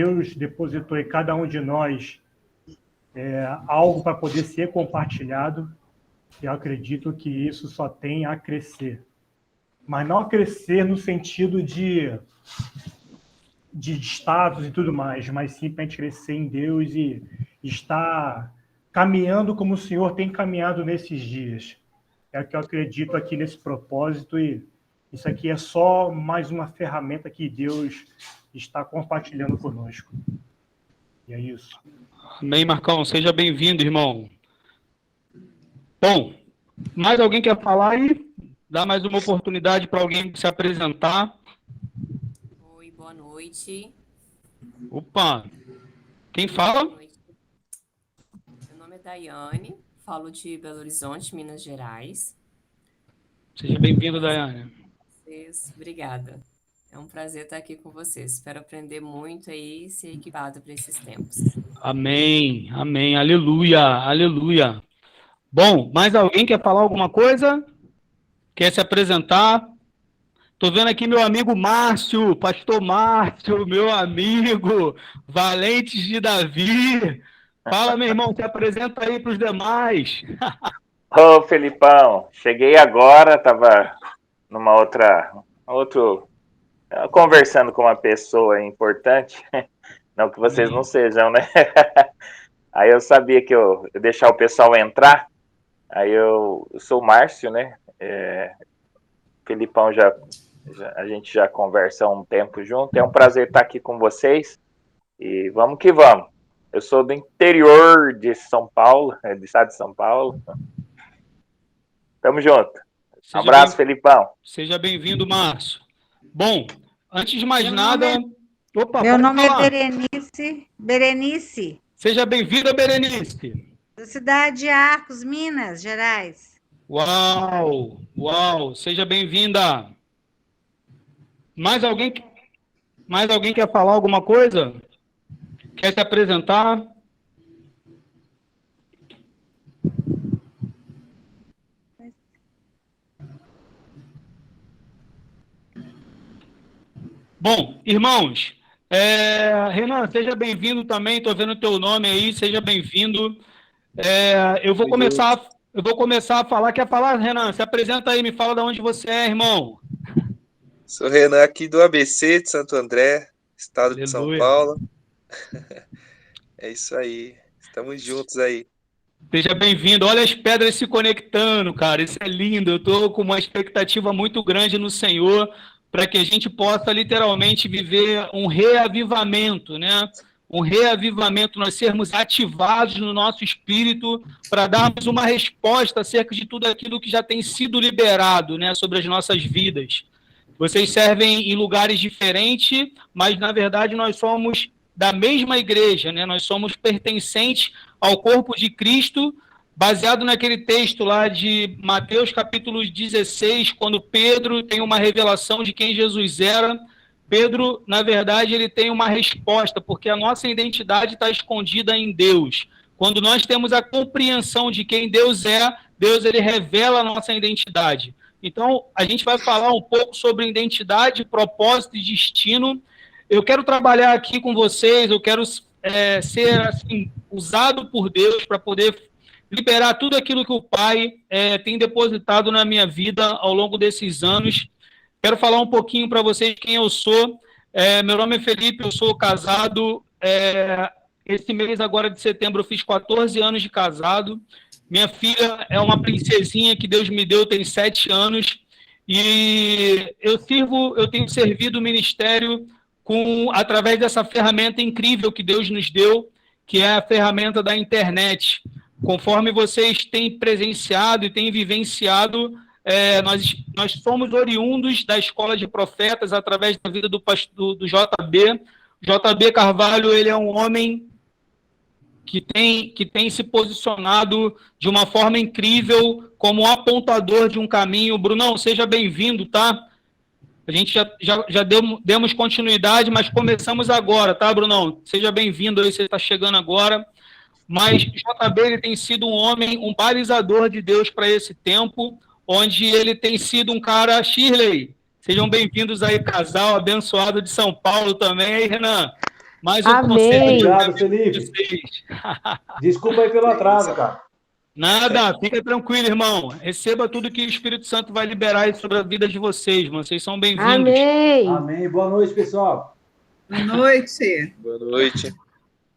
Deus depositou em cada um de nós algo para poder ser compartilhado, e eu acredito que isso só tem a crescer. Mas não a crescer no sentido de status e tudo mais, mas sim para a gente crescer em Deus e estar caminhando como o Senhor tem caminhado nesses dias. É o que eu acredito aqui nesse propósito, e isso aqui é só mais uma ferramenta que Deus está compartilhando conosco. E é isso. Amém, Marcão. Seja bem-vindo, irmão. Bom, mais alguém quer falar aí? Dá mais uma oportunidade para alguém se apresentar. Oi, boa noite. Opa, quem fala? Boa noite. Meu nome é Daiane, falo de Belo Horizonte, Minas Gerais. Seja bem-vindo, Daiane. Obrigada. É um prazer estar aqui com vocês. Espero aprender muito aí e ser equipado para esses tempos. Amém, amém, aleluia, aleluia. Bom, mais alguém quer falar alguma coisa? Quer se apresentar? Estou vendo aqui meu amigo Márcio, pastor Márcio, meu amigo, Valentes de Davi. Fala, meu irmão, se apresenta aí para os demais. Ô, Felipão, cheguei agora, estava numa conversando com uma pessoa importante, não que vocês não sejam, né? Aí eu sabia que eu deixar o pessoal entrar, aí eu sou o Márcio, né? Felipão, a gente já conversa há um tempo junto, é um prazer estar aqui com vocês, e vamos que vamos. Eu sou do interior de São Paulo, do estado de São Paulo. Tamo junto. Um abraço, Felipão. Seja bem-vindo, Márcio. Bom, antes de mais nada... Meu nome é Berenice. Seja bem-vinda, Berenice. Da cidade de Arcos, Minas Gerais. Uau, uau, seja bem-vinda. Mais alguém quer falar alguma coisa? Quer se apresentar? Bom, irmãos, Renan, seja bem-vindo também, estou vendo o teu nome aí, seja bem-vindo. Eu vou começar a falar, quer falar, Renan? Se apresenta aí, me fala de onde você é, irmão. Sou Renan aqui do ABC de Santo André, estado de São Paulo. É isso aí, estamos juntos aí. Seja bem-vindo. Olha as pedras se conectando, cara, isso é lindo. Eu estou com uma expectativa muito grande no Senhor, para que a gente possa literalmente viver um reavivamento, né? Um reavivamento, nós sermos ativados no nosso espírito para darmos uma resposta acerca de tudo aquilo que já tem sido liberado, né, sobre as nossas vidas. Vocês servem em lugares diferentes, mas, na verdade, nós somos da mesma igreja, né? Nós somos pertencentes ao corpo de Cristo, baseado naquele texto lá de Mateus capítulo 16, quando Pedro tem uma revelação de quem Jesus era. Pedro, na verdade, ele tem uma resposta, porque a nossa identidade está escondida em Deus. Quando nós temos a compreensão de quem Deus é, Deus ele revela a nossa identidade. Então, a gente vai falar um pouco sobre identidade, propósito e destino. Eu quero trabalhar aqui com vocês, eu quero ser assim, usado por Deus para poder liberar tudo aquilo que o Pai tem depositado na minha vida ao longo desses anos. Quero falar um pouquinho para vocês quem eu sou. Meu nome é Felipe, eu sou casado. Esse mês agora de setembro eu fiz 14 anos de casado. Minha filha é uma princesinha que Deus me deu, tem 7 anos. E eu tenho servido o ministério através dessa ferramenta incrível que Deus nos deu, que é a ferramenta da internet. Conforme vocês têm presenciado e têm vivenciado, nós somos oriundos da Escola de Profetas através da vida do JB. JB Carvalho, ele é um homem que tem se posicionado de uma forma incrível como apontador de um caminho. Brunão, seja bem-vindo, tá? A gente já demos continuidade, mas começamos agora, tá, Brunão? Seja bem-vindo aí, você está chegando agora. Mas JB ele tem sido um homem, um balizador de Deus para esse tempo, onde ele tem sido um cara... Shirley, sejam bem-vindos aí, casal abençoado de São Paulo também. Aí, Renan, mais um Amém. conselho. Obrigado, Felipe. Desculpa aí pelo atraso, cara. Nada, fica tranquilo, irmão. Receba tudo que o Espírito Santo vai liberar aí sobre a vida de vocês, mano. Vocês são bem-vindos. Amém. Amém. Boa noite, pessoal. Boa noite. Boa noite.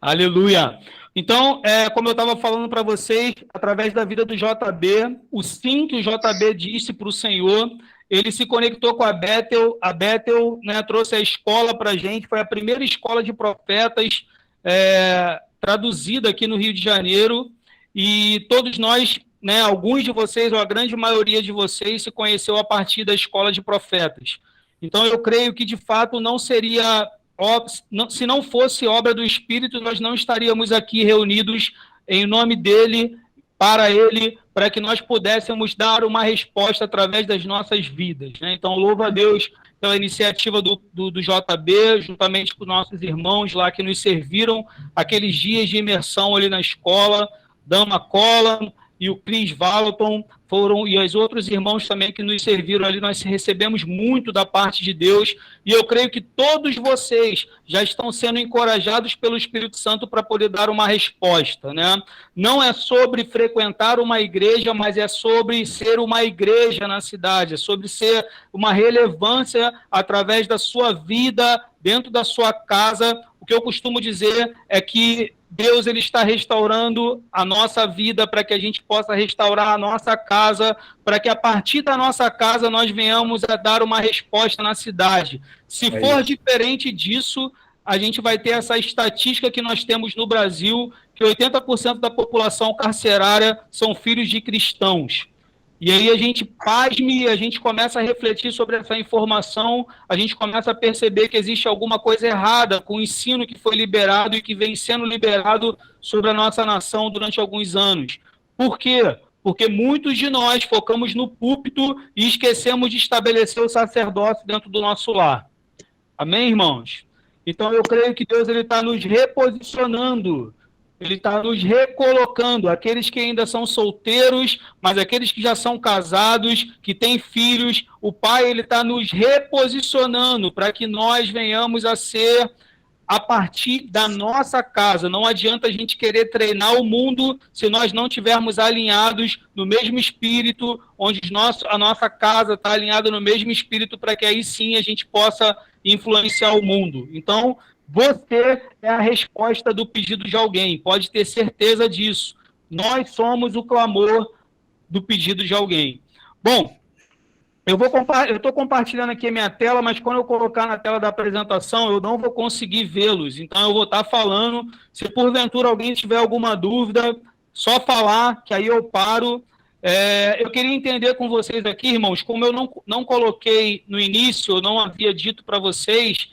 Aleluia. Então, como eu estava falando para vocês, através da vida do JB, o sim que o JB disse para o Senhor, ele se conectou com a Bethel, né, trouxe a escola para a gente, foi a primeira escola de profetas traduzida aqui no Rio de Janeiro, e todos nós, né, alguns de vocês, ou a grande maioria de vocês, se conheceu a partir da escola de profetas. Então, eu creio que, de fato, não seria... se não fosse obra do Espírito, nós não estaríamos aqui reunidos em nome dele, para que nós pudéssemos dar uma resposta através das nossas vidas, né? Então, louvo a Deus pela iniciativa do JB, juntamente com nossos irmãos lá que nos serviram aqueles dias de imersão ali na escola, Dama Cola e o Chris Valaton, e os outros irmãos também que nos serviram ali, nós recebemos muito da parte de Deus, e eu creio que todos vocês já estão sendo encorajados pelo Espírito Santo para poder dar uma resposta, né? Não é sobre frequentar uma igreja, mas é sobre ser uma igreja na cidade, é sobre ser uma relevância através da sua vida, dentro da sua casa. O que eu costumo dizer é que Deus ele está restaurando a nossa vida para que a gente possa restaurar a nossa casa, para que a partir da nossa casa nós venhamos a dar uma resposta na cidade. Se for diferente disso, a gente vai ter essa estatística que nós temos no Brasil, que 80% da população carcerária são filhos de cristãos. E aí a gente, pasme, a gente começa a refletir sobre essa informação, a gente começa a perceber que existe alguma coisa errada com o ensino que foi liberado e que vem sendo liberado sobre a nossa nação durante alguns anos. Por quê? Porque muitos de nós focamos no púlpito e esquecemos de estabelecer o sacerdócio dentro do nosso lar. Amém, irmãos? Então eu creio que Deus está nos reposicionando, Ele está nos recolocando, aqueles que ainda são solteiros, mas aqueles que já são casados, que têm filhos, o Pai ele está nos reposicionando para que nós venhamos a ser a partir da nossa casa. Não adianta a gente querer treinar o mundo se nós não estivermos alinhados no mesmo espírito, onde a nossa casa está alinhada no mesmo espírito, para que aí sim a gente possa influenciar o mundo. Então, você é a resposta do pedido de alguém, pode ter certeza disso. Nós somos o clamor do pedido de alguém. Bom, eu estou compartilhando aqui a minha tela, mas quando eu colocar na tela da apresentação, eu não vou conseguir vê-los. Então, eu vou estar falando. Se porventura alguém tiver alguma dúvida, só falar, que aí eu paro. Eu queria entender com vocês aqui, irmãos, como eu não coloquei no início, eu não havia dito para vocês...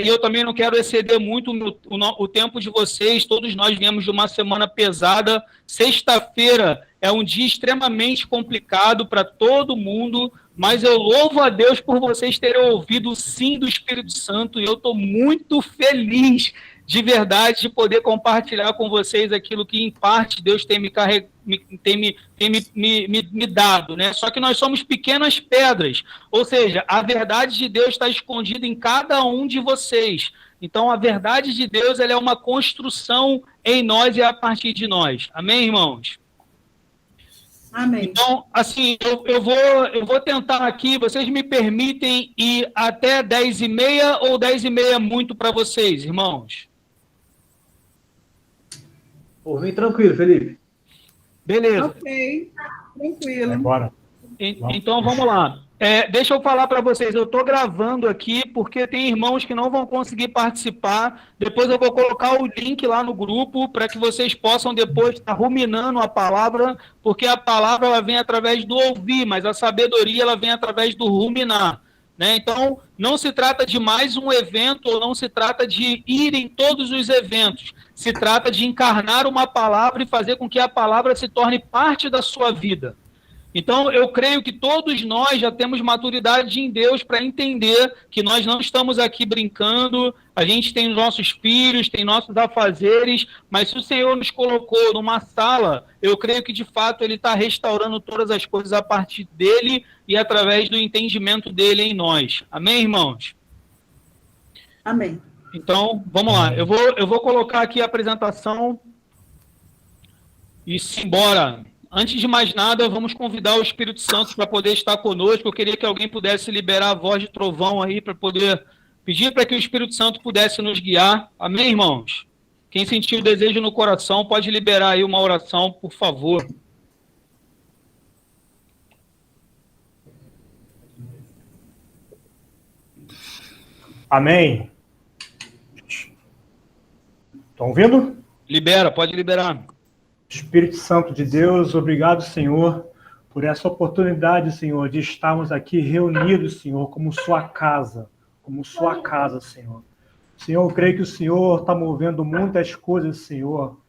e eu também não quero exceder muito o tempo de vocês. Todos nós viemos de uma semana pesada. Sexta-feira é um dia extremamente complicado para todo mundo, mas eu louvo a Deus por vocês terem ouvido o sim do Espírito Santo, e eu estou muito feliz, de verdade, de poder compartilhar com vocês aquilo que, em parte, Deus tem me dado, né? Só que nós somos pequenas pedras, ou seja, a verdade de Deus está escondida em cada um de vocês. Então, a verdade de Deus ela é uma construção em nós e a partir de nós. Amém, irmãos? Amém. Então, assim, eu vou tentar aqui, vocês me permitem ir até 10h30 ou 10h30 é muito para vocês, irmãos? Vem tranquilo, Felipe. Beleza. Ok, tranquilo. Bora. Então, vamos lá. Deixa eu falar para vocês, eu estou gravando aqui porque tem irmãos que não vão conseguir participar. Depois eu vou colocar o link lá no grupo para que vocês possam depois estar ruminando a palavra, porque a palavra ela vem através do ouvir, mas a sabedoria ela vem através do ruminar, né? Então, não se trata de mais um evento, ou não se trata de ir em todos os eventos. Se trata de encarnar uma palavra e fazer com que a palavra se torne parte da sua vida. Então, eu creio que todos nós já temos maturidade em Deus para entender que nós não estamos aqui brincando, a gente tem nossos filhos, tem nossos afazeres, mas se o Senhor nos colocou numa sala, eu creio que, de fato, Ele está restaurando todas as coisas a partir dEle e através do entendimento dEle em nós. Amém, irmãos? Amém. Então, vamos lá. Eu vou colocar aqui a apresentação e simbora. Antes de mais nada, vamos convidar o Espírito Santo para poder estar conosco. Eu queria que alguém pudesse liberar a voz de trovão aí para poder pedir para que o Espírito Santo pudesse nos guiar. Amém, irmãos? Quem sentiu o desejo no coração pode liberar aí uma oração, por favor. Amém. Estão ouvindo? Libera, pode liberar. Espírito Santo de Deus, obrigado, Senhor, por essa oportunidade, Senhor, de estarmos aqui reunidos, Senhor, como sua casa, Senhor. Senhor, eu creio que o Senhor está movendo muitas coisas, Senhor.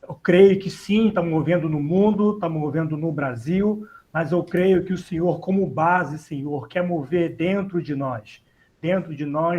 Eu creio que sim, está movendo no mundo, está movendo no Brasil, mas eu creio que o Senhor, como base, Senhor, quer mover dentro de nós,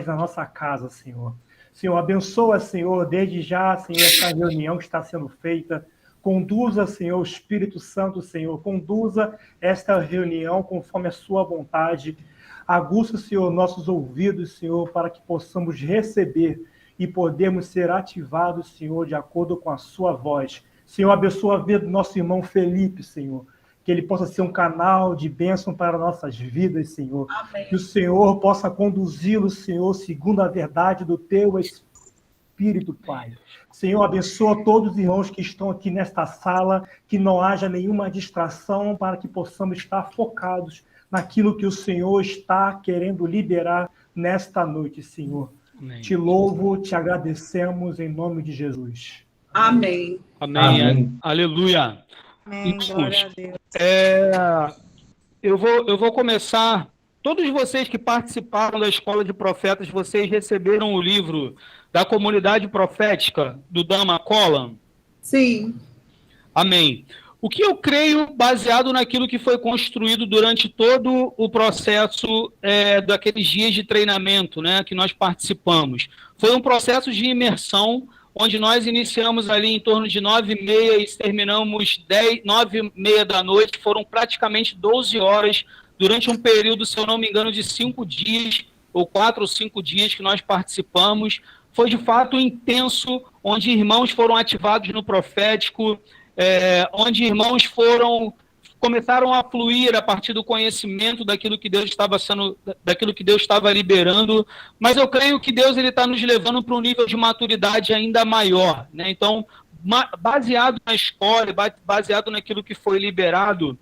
na nossa casa, Senhor. Senhor, abençoa, Senhor, desde já, Senhor, essa reunião que está sendo feita. Conduza, Senhor, o Espírito Santo, Senhor, conduza esta reunião conforme a sua vontade. Aguça, Senhor, nossos ouvidos, Senhor, para que possamos receber e podermos ser ativados, Senhor, de acordo com a sua voz. Senhor, abençoa a vida do nosso irmão Felipe, Senhor, que ele possa ser um canal de bênção para nossas vidas, Senhor. Amém. Que o Senhor possa conduzi-lo, Senhor, segundo a verdade do teu Espírito, Pai. Senhor, abençoa todos os irmãos que estão aqui nesta sala, que não haja nenhuma distração para que possamos estar focados naquilo que o Senhor está querendo liberar nesta noite, Senhor. Amém. Te louvo, te agradecemos em nome de Jesus. Amém. Amém. Amém. Aleluia. Amém. Glória a Deus. Eu vou começar. Todos vocês que participaram da Escola de Profetas, vocês receberam o livro da Comunidade Profética, do Dan McCollam? Sim. Amém. O que eu creio, baseado naquilo que foi construído durante todo o processo daqueles dias de treinamento, né, que nós participamos, foi um processo de imersão, onde nós iniciamos ali em torno de 9h30 e terminamos 9h30 da noite, foram praticamente 12 horas, durante um período, se eu não me engano, de 5 dias, ou 4 ou 5 dias que nós participamos. Foi de fato intenso, onde irmãos foram ativados no profético, onde irmãos começaram a fluir a partir do conhecimento daquilo que Deus estava liberando, mas eu creio que Deus está nos levando para um nível de maturidade ainda maior, né? Então, baseado na escola, baseado naquilo que foi liberado,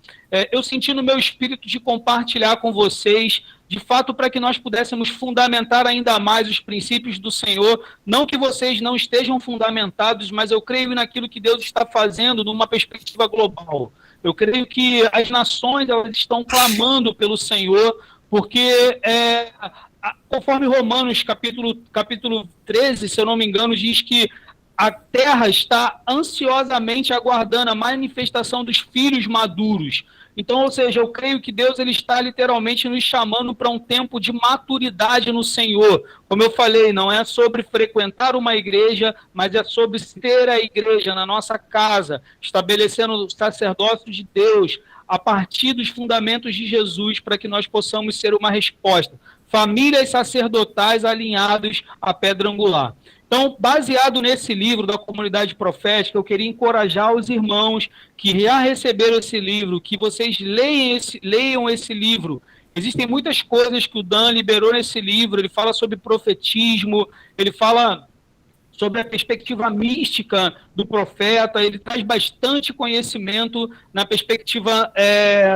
eu senti no meu espírito de compartilhar com vocês, de fato, para que nós pudéssemos fundamentar ainda mais os princípios do Senhor, não que vocês não estejam fundamentados, mas eu creio naquilo que Deus está fazendo numa perspectiva global. Eu creio que as nações elas estão clamando pelo Senhor, porque conforme Romanos capítulo 13, se eu não me engano, diz que a terra está ansiosamente aguardando a manifestação dos filhos maduros. Então, ou seja, eu creio que Deus ele está literalmente nos chamando para um tempo de maturidade no Senhor. Como eu falei, não é sobre frequentar uma igreja, mas é sobre ser a igreja na nossa casa, estabelecendo o sacerdócio de Deus a partir dos fundamentos de Jesus, para que nós possamos ser uma resposta. Famílias sacerdotais alinhados à pedra angular. Então, baseado nesse livro da Comunidade Profética, eu queria encorajar os irmãos que já receberam esse livro, que vocês leiam esse livro. Existem muitas coisas que o Dan liberou nesse livro, ele fala sobre profetismo, ele fala sobre a perspectiva mística do profeta, ele traz bastante conhecimento na perspectiva,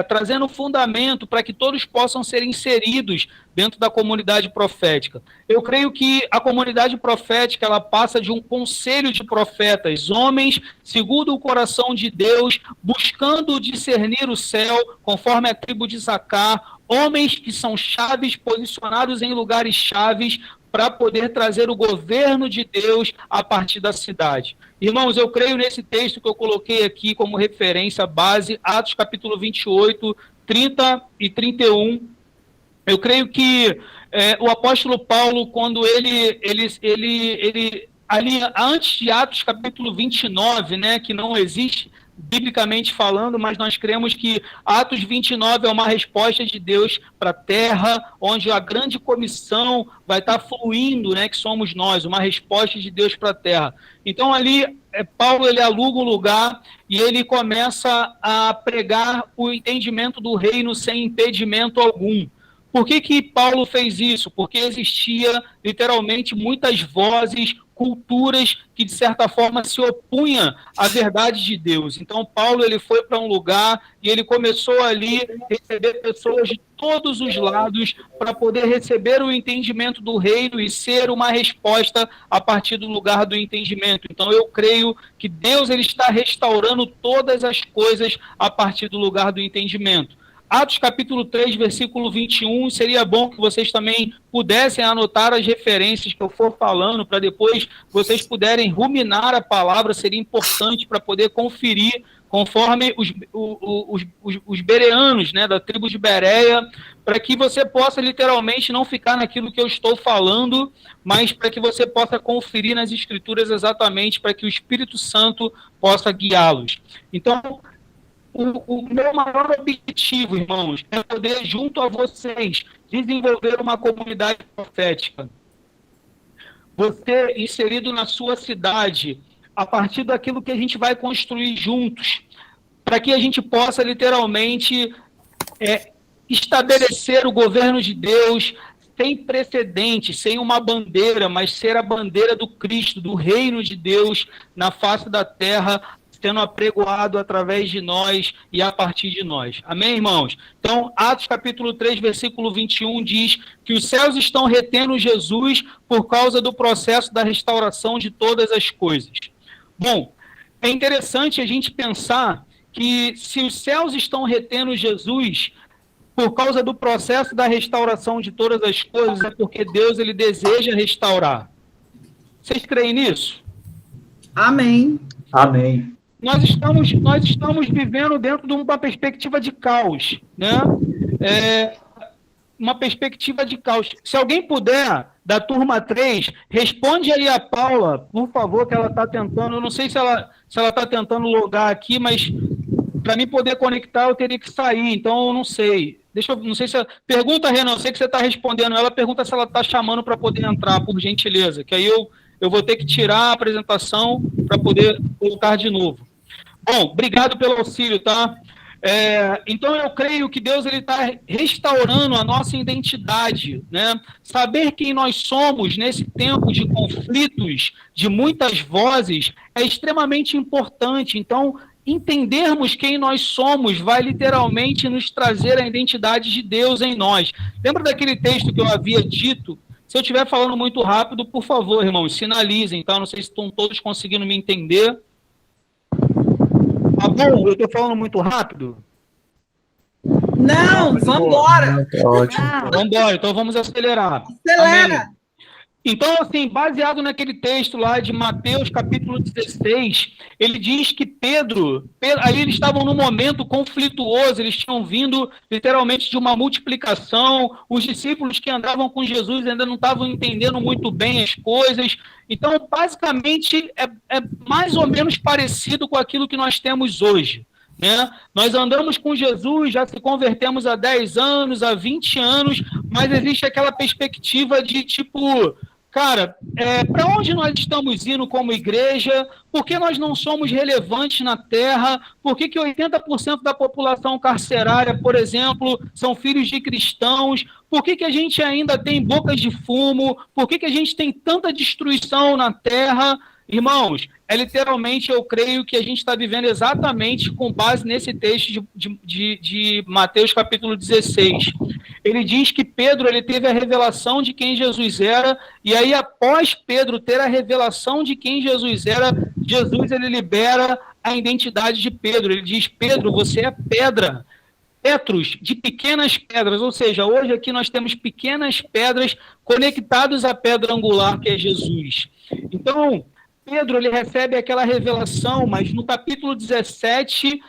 trazendo fundamento para que todos possam ser inseridos dentro da comunidade profética. Eu creio que a comunidade profética, ela passa de um conselho de profetas, homens segundo o coração de Deus, buscando discernir o céu, conforme a tribo de Zaccar, homens que são chaves, posicionados em lugares chaves, para poder trazer o governo de Deus a partir da cidade. Irmãos, eu creio nesse texto que eu coloquei aqui como referência base, Atos capítulo 28, 30 e 31. Eu creio que o apóstolo Paulo, quando ele ali, antes de Atos capítulo 29, né, que não existe biblicamente falando, mas nós cremos que Atos 29 é uma resposta de Deus para a terra, onde a grande comissão vai estar fluindo, né, que somos nós, uma resposta de Deus para a terra. Então ali, Paulo ele aluga um lugar e ele começa a pregar o entendimento do reino sem impedimento algum. Por que Paulo fez isso? Porque existia, literalmente, muitas vozes, culturas que, de certa forma, se opunham à verdade de Deus. Então, Paulo ele foi para um lugar e ele começou ali a receber pessoas de todos os lados para poder receber o entendimento do reino e ser uma resposta a partir do lugar do entendimento. Então, eu creio que Deus ele está restaurando todas as coisas a partir do lugar do entendimento. Atos capítulo 3, versículo 21, seria bom que vocês também pudessem anotar as referências que eu for falando, para depois vocês puderem ruminar a palavra, seria importante para poder conferir, conforme os bereanos, né, da tribo de Bereia, para que você possa literalmente não ficar naquilo que eu estou falando, mas para que você possa conferir nas escrituras exatamente, para que o Espírito Santo possa guiá-los. Então, o meu maior objetivo, irmãos, é poder, junto a vocês, desenvolver uma comunidade profética. Você inserido na sua cidade, a partir daquilo que a gente vai construir juntos, para que a gente possa, literalmente, estabelecer o governo de Deus sem precedentes, sem uma bandeira, mas ser a bandeira do Cristo, do reino de Deus na face da terra, sendo apregoado através de nós e a partir de nós. Amém, irmãos? Então, Atos capítulo 3, versículo 21 diz que os céus estão retendo Jesus por causa do processo da restauração de todas as coisas. Bom, é interessante a gente pensar que se os céus estão retendo Jesus por causa do processo da restauração de todas as coisas, é porque Deus ele deseja restaurar. Vocês creem nisso? Amém. Amém. Nós estamos vivendo dentro de uma perspectiva de caos, né? Uma perspectiva de caos. Se alguém puder, da turma 3, responde aí a Paula, por favor, que ela está tentando, eu não sei se ela está tentando logar aqui, mas para mim poder conectar eu teria que sair, então eu não sei. Não sei se... Pergunta, Renan, eu sei que você está respondendo ela, pergunta se ela está chamando para poder entrar, por gentileza, que aí eu vou ter que tirar a apresentação para poder colocar de novo. Bom, obrigado pelo auxílio, tá? Então, eu creio que Deus está restaurando a nossa identidade, né? Saber quem nós somos nesse tempo de conflitos, de muitas vozes, é extremamente importante. Então, entendermos quem nós somos vai literalmente nos trazer a identidade de Deus em nós. Lembra daquele texto que eu havia dito? Se eu estiver falando muito rápido, por favor, irmãos, sinalizem, tá? Não sei se estão todos conseguindo me entender. Tá bom? Eu estou falando muito rápido? Não, vamos embora. Ótimo. Vamos embora, então vamos acelerar. Acelera. Amém. Então, assim, baseado naquele texto lá de Mateus, capítulo 16, ele diz que Pedro, ali eles estavam num momento conflituoso, eles tinham vindo literalmente de uma multiplicação, os discípulos que andavam com Jesus ainda não estavam entendendo muito bem as coisas. Então, basicamente, é mais ou menos parecido com aquilo que nós temos hoje, né? Nós andamos com Jesus, já se convertemos há 10 anos, há 20 anos, mas existe aquela perspectiva de tipo... Cara, para onde nós estamos indo como igreja? Por que nós não somos relevantes na Terra? Por que 80% da população carcerária, por exemplo, são filhos de cristãos? Por que a gente ainda tem bocas de fumo? Por que a gente tem tanta destruição na Terra? Irmãos, literalmente, eu creio que a gente está vivendo exatamente com base nesse texto de Mateus capítulo 16. Ele diz que Pedro ele teve a revelação de quem Jesus era, e aí após Pedro ter a revelação de quem Jesus era, Jesus ele libera a identidade de Pedro. Ele diz, Pedro, você é pedra. Petros, de pequenas pedras, ou seja, hoje aqui nós temos pequenas pedras conectadas à pedra angular que é Jesus. Então, Pedro, ele recebe aquela revelação, mas no capítulo 17,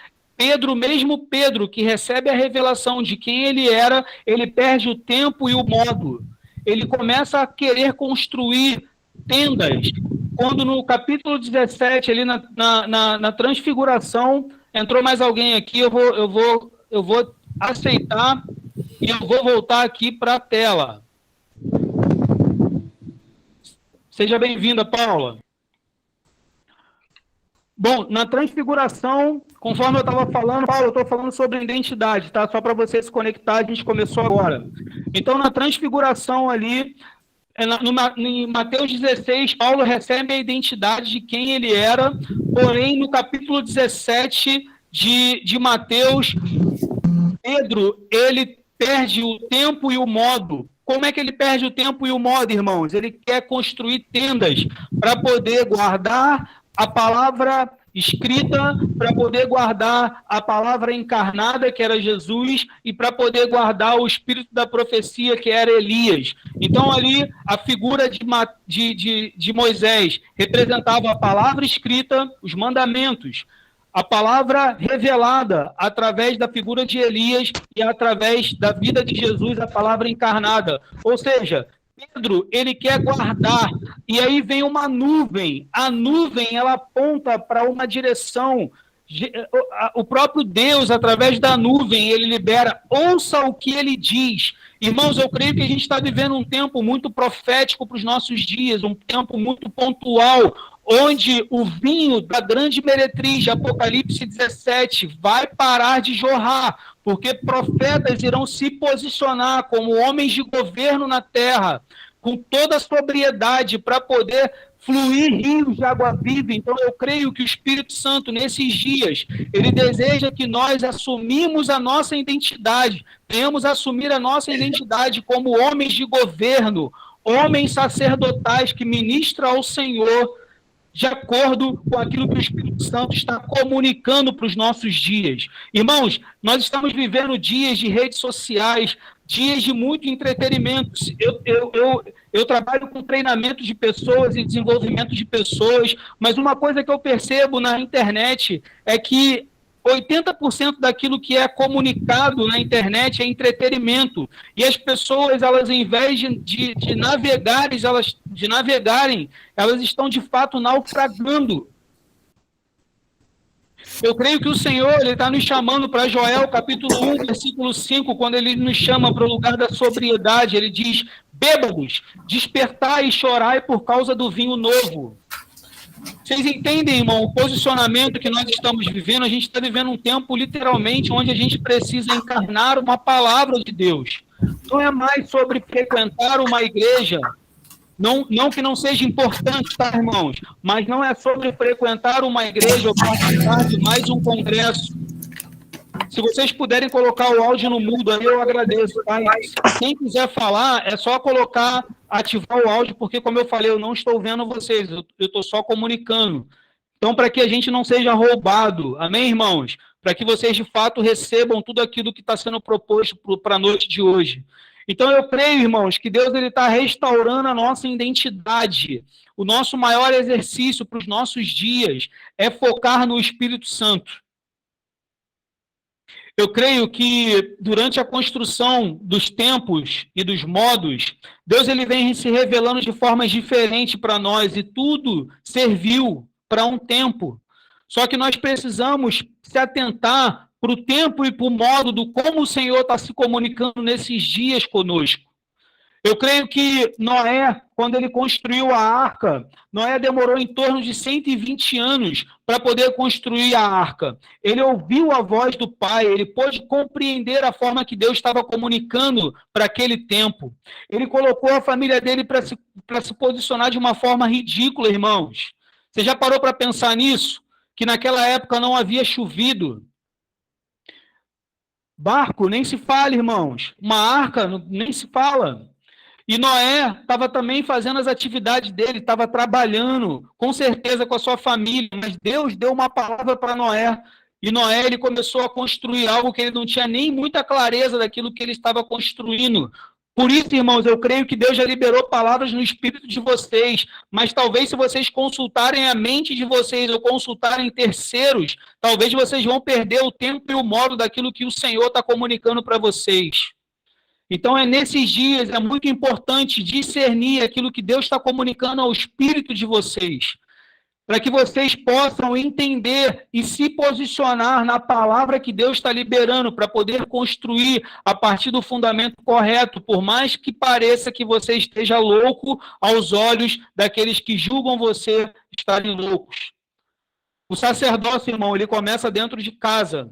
mesmo Pedro, que recebe a revelação de quem ele era, ele perde o tempo e o modo. Ele começa a querer construir tendas. Quando no capítulo 17, ali na transfiguração, Entrou mais alguém aqui, eu vou aceitar e eu vou voltar aqui para a tela. Seja bem-vinda, Paula. Bom, na transfiguração, conforme eu estava falando, Paulo, eu estou falando sobre identidade, tá? Só para você se conectar, a gente começou agora. Então, na transfiguração ali, em Mateus 16, Paulo recebe a identidade de quem ele era, porém, no capítulo 17 de Mateus, Pedro, ele perde o tempo e o modo. Como é que ele perde o tempo e o modo, irmãos? Ele quer construir tendas para poder guardar a palavra escrita, para poder guardar a palavra encarnada, que era Jesus, e para poder guardar o espírito da profecia, que era Elias. Então, ali, a figura de Moisés representava a palavra escrita, os mandamentos, a palavra revelada através da figura de Elias e através da vida de Jesus, a palavra encarnada. Ou seja, Pedro, ele quer guardar, e aí vem uma nuvem. A nuvem, ela aponta para uma direção. O próprio Deus, através da nuvem, ele libera, ouça o que ele diz. Irmãos, eu creio que a gente está vivendo um tempo muito profético para os nossos dias, um tempo muito pontual, onde o vinho da grande meretriz de Apocalipse 17 vai parar de jorrar, porque profetas irão se posicionar como homens de governo na terra, com toda a sobriedade, para poder fluir rios de água viva. Então, eu creio que o Espírito Santo, nesses dias, ele deseja que nós assumimos a nossa identidade, venhamos assumir a nossa identidade como homens de governo, homens sacerdotais que ministram ao Senhor, de acordo com aquilo que o Espírito Santo está comunicando para os nossos dias. Irmãos, nós estamos vivendo dias de redes sociais, dias de muito entretenimento. Eu trabalho com treinamento de pessoas e desenvolvimento de pessoas, mas uma coisa que eu percebo na internet é que 80% daquilo que é comunicado na internet é entretenimento. E as pessoas, elas, em vez de navegarem, elas estão, de fato, naufragando. Eu creio que o Senhor está nos chamando para Joel, capítulo 1, versículo 5, quando ele nos chama para o lugar da sobriedade. Ele diz, bêbados, despertai e chorai por causa do vinho novo. Vocês entendem, irmão, o posicionamento que nós estamos vivendo? A gente está vivendo um tempo, literalmente, onde a gente precisa encarnar uma palavra de Deus. Não é mais sobre frequentar uma igreja, não que não seja importante, tá, irmãos? Mas não é sobre frequentar uma igreja ou participar de mais um congresso. Se vocês puderem colocar o áudio no mudo aí, eu agradeço, tá? Quem quiser falar, é só colocar, ativar o áudio, porque, como eu falei, eu não estou vendo vocês, eu estou só comunicando. Então, para que a gente não seja roubado, amém, irmãos? Para que vocês, de fato, recebam tudo aquilo que está sendo proposto para a noite de hoje. Então, eu creio, irmãos, que Deus está restaurando a nossa identidade. O nosso maior exercício para os nossos dias é focar no Espírito Santo. Eu creio que durante a construção dos tempos e dos modos, Deus ele vem se revelando de formas diferentes para nós e tudo serviu para um tempo. Só que nós precisamos se atentar para o tempo e para o modo do como o Senhor está se comunicando nesses dias conosco. Eu creio que Noé, quando ele construiu a arca, Noé demorou em torno de 120 anos para poder construir a arca. Ele ouviu a voz do Pai, ele pôde compreender a forma que Deus estava comunicando para aquele tempo. Ele colocou a família dele para se posicionar de uma forma ridícula, irmãos. Você já parou para pensar nisso? Que naquela época não havia chovido. Barco, nem se fala, irmãos. Uma arca, nem se fala. E Noé estava também fazendo as atividades dele, estava trabalhando, com certeza com a sua família, mas Deus deu uma palavra para Noé, e Noé ele começou a construir algo que ele não tinha nem muita clareza daquilo que ele estava construindo. Por isso, irmãos, eu creio que Deus já liberou palavras no espírito de vocês, mas talvez se vocês consultarem a mente de vocês ou consultarem terceiros, talvez vocês vão perder o tempo e o modo daquilo que o Senhor está comunicando para vocês. Então, nesses dias, é muito importante discernir aquilo que Deus está comunicando ao espírito de vocês. para que vocês possam entender e se posicionar na palavra que Deus está liberando, para poder construir a partir do fundamento correto, por mais que pareça que você esteja louco aos olhos daqueles que julgam você estarem loucos. O sacerdócio, irmão, ele começa dentro de casa.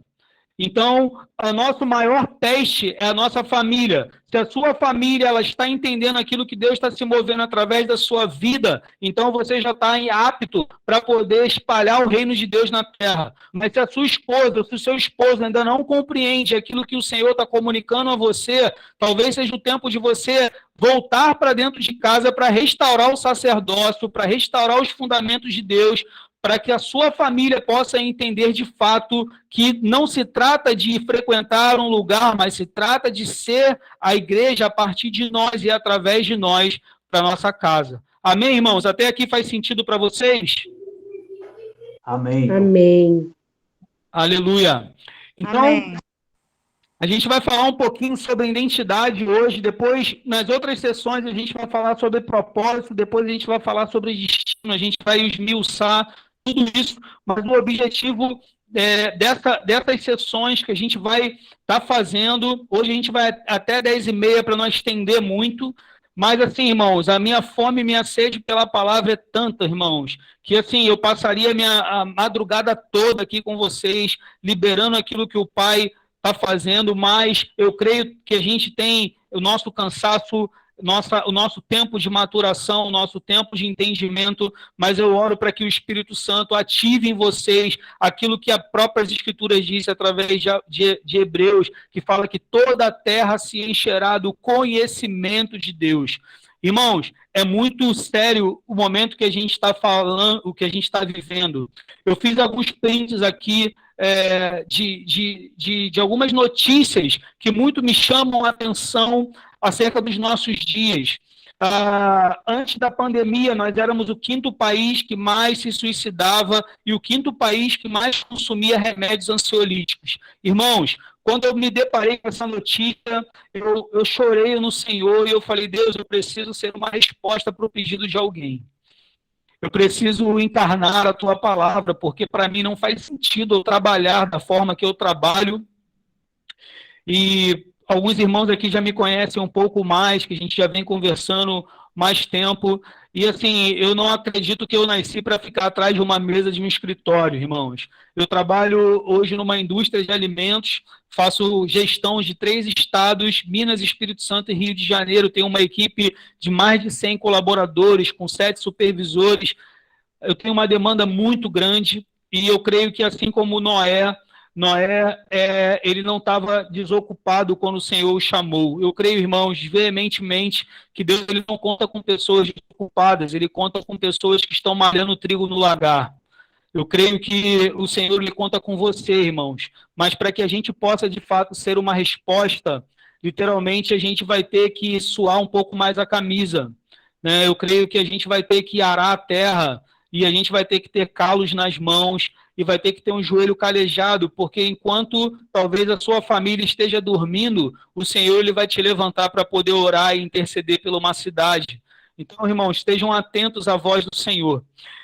Então, o nosso maior teste é a nossa família. Se a sua família ela está entendendo aquilo que Deus está se movendo através da sua vida, então você já está apto para poder espalhar o reino de Deus na terra. Mas se a sua esposa, se o seu esposo ainda não compreende aquilo que o Senhor está comunicando a você, talvez seja o tempo de você voltar para dentro de casa para restaurar o sacerdócio, para restaurar os fundamentos de Deus, para que a sua família possa entender de fato que não se trata de frequentar um lugar, mas se trata de ser a igreja a partir de nós e através de nós para a nossa casa. Amém, irmãos? Até aqui faz sentido para vocês? Amém. Amém. Aleluia. Então, Amém. a gente vai falar um pouquinho sobre identidade hoje, depois, nas outras sessões, a gente vai falar sobre propósito, depois a gente vai falar sobre destino, a gente vai esmiuçar tudo isso, mas o objetivo dessas sessões que a gente vai estar fazendo, hoje a gente vai até 10h30 para não estender muito, mas assim, irmãos, a minha fome e minha sede pela palavra é tanta, irmãos, que assim, eu passaria a madrugada toda aqui com vocês, liberando aquilo que o Pai está fazendo, mas eu creio que a gente tem o nosso cansaço, o nosso tempo de maturação, o nosso tempo de entendimento, mas eu oro para que o Espírito Santo ative em vocês aquilo que as próprias Escrituras dizem através de Hebreus, que fala que toda a terra se encherá do conhecimento de Deus. Irmãos, é muito sério o momento que a gente está falando, o que a gente está vivendo. Eu fiz alguns prints aqui de algumas notícias que muito me chamam a atenção acerca dos nossos dias. Antes da pandemia, nós éramos o 5º país que mais se suicidava e o 5º país que mais consumia remédios ansiolíticos. Irmãos, quando eu me deparei com essa notícia, eu chorei no Senhor e eu falei, Deus, eu preciso ser uma resposta para o pedido de alguém. Eu preciso encarnar a tua palavra, porque para mim não faz sentido eu trabalhar da forma que eu trabalho. E alguns irmãos aqui já me conhecem um pouco mais, que a gente já vem conversando mais tempo. E assim, eu não acredito que eu nasci para ficar atrás de uma mesa de um escritório, irmãos. Eu trabalho hoje numa indústria de alimentos, faço gestão de 3 estados, Minas, Espírito Santo e Rio de Janeiro. Tenho uma equipe de mais de 100 colaboradores, com 7 supervisores. Eu tenho uma demanda muito grande e eu creio que assim como Noé, ele não estava desocupado quando o Senhor o chamou. Eu creio, irmãos, veementemente, que Deus ele não conta com pessoas desocupadas, ele conta com pessoas que estão malhando trigo no lagar. Eu creio que o Senhor ele conta com você, irmãos, mas para que a gente possa, de fato, ser uma resposta, literalmente a gente vai ter que suar um pouco mais a camisa, né? Eu creio que a gente vai ter que arar a terra e a gente vai ter que ter calos nas mãos, e vai ter que ter um joelho calejado, porque enquanto talvez a sua família esteja dormindo, o Senhor ele vai te levantar para poder orar e interceder pela uma cidade. Então, irmãos, estejam atentos à voz do Senhor.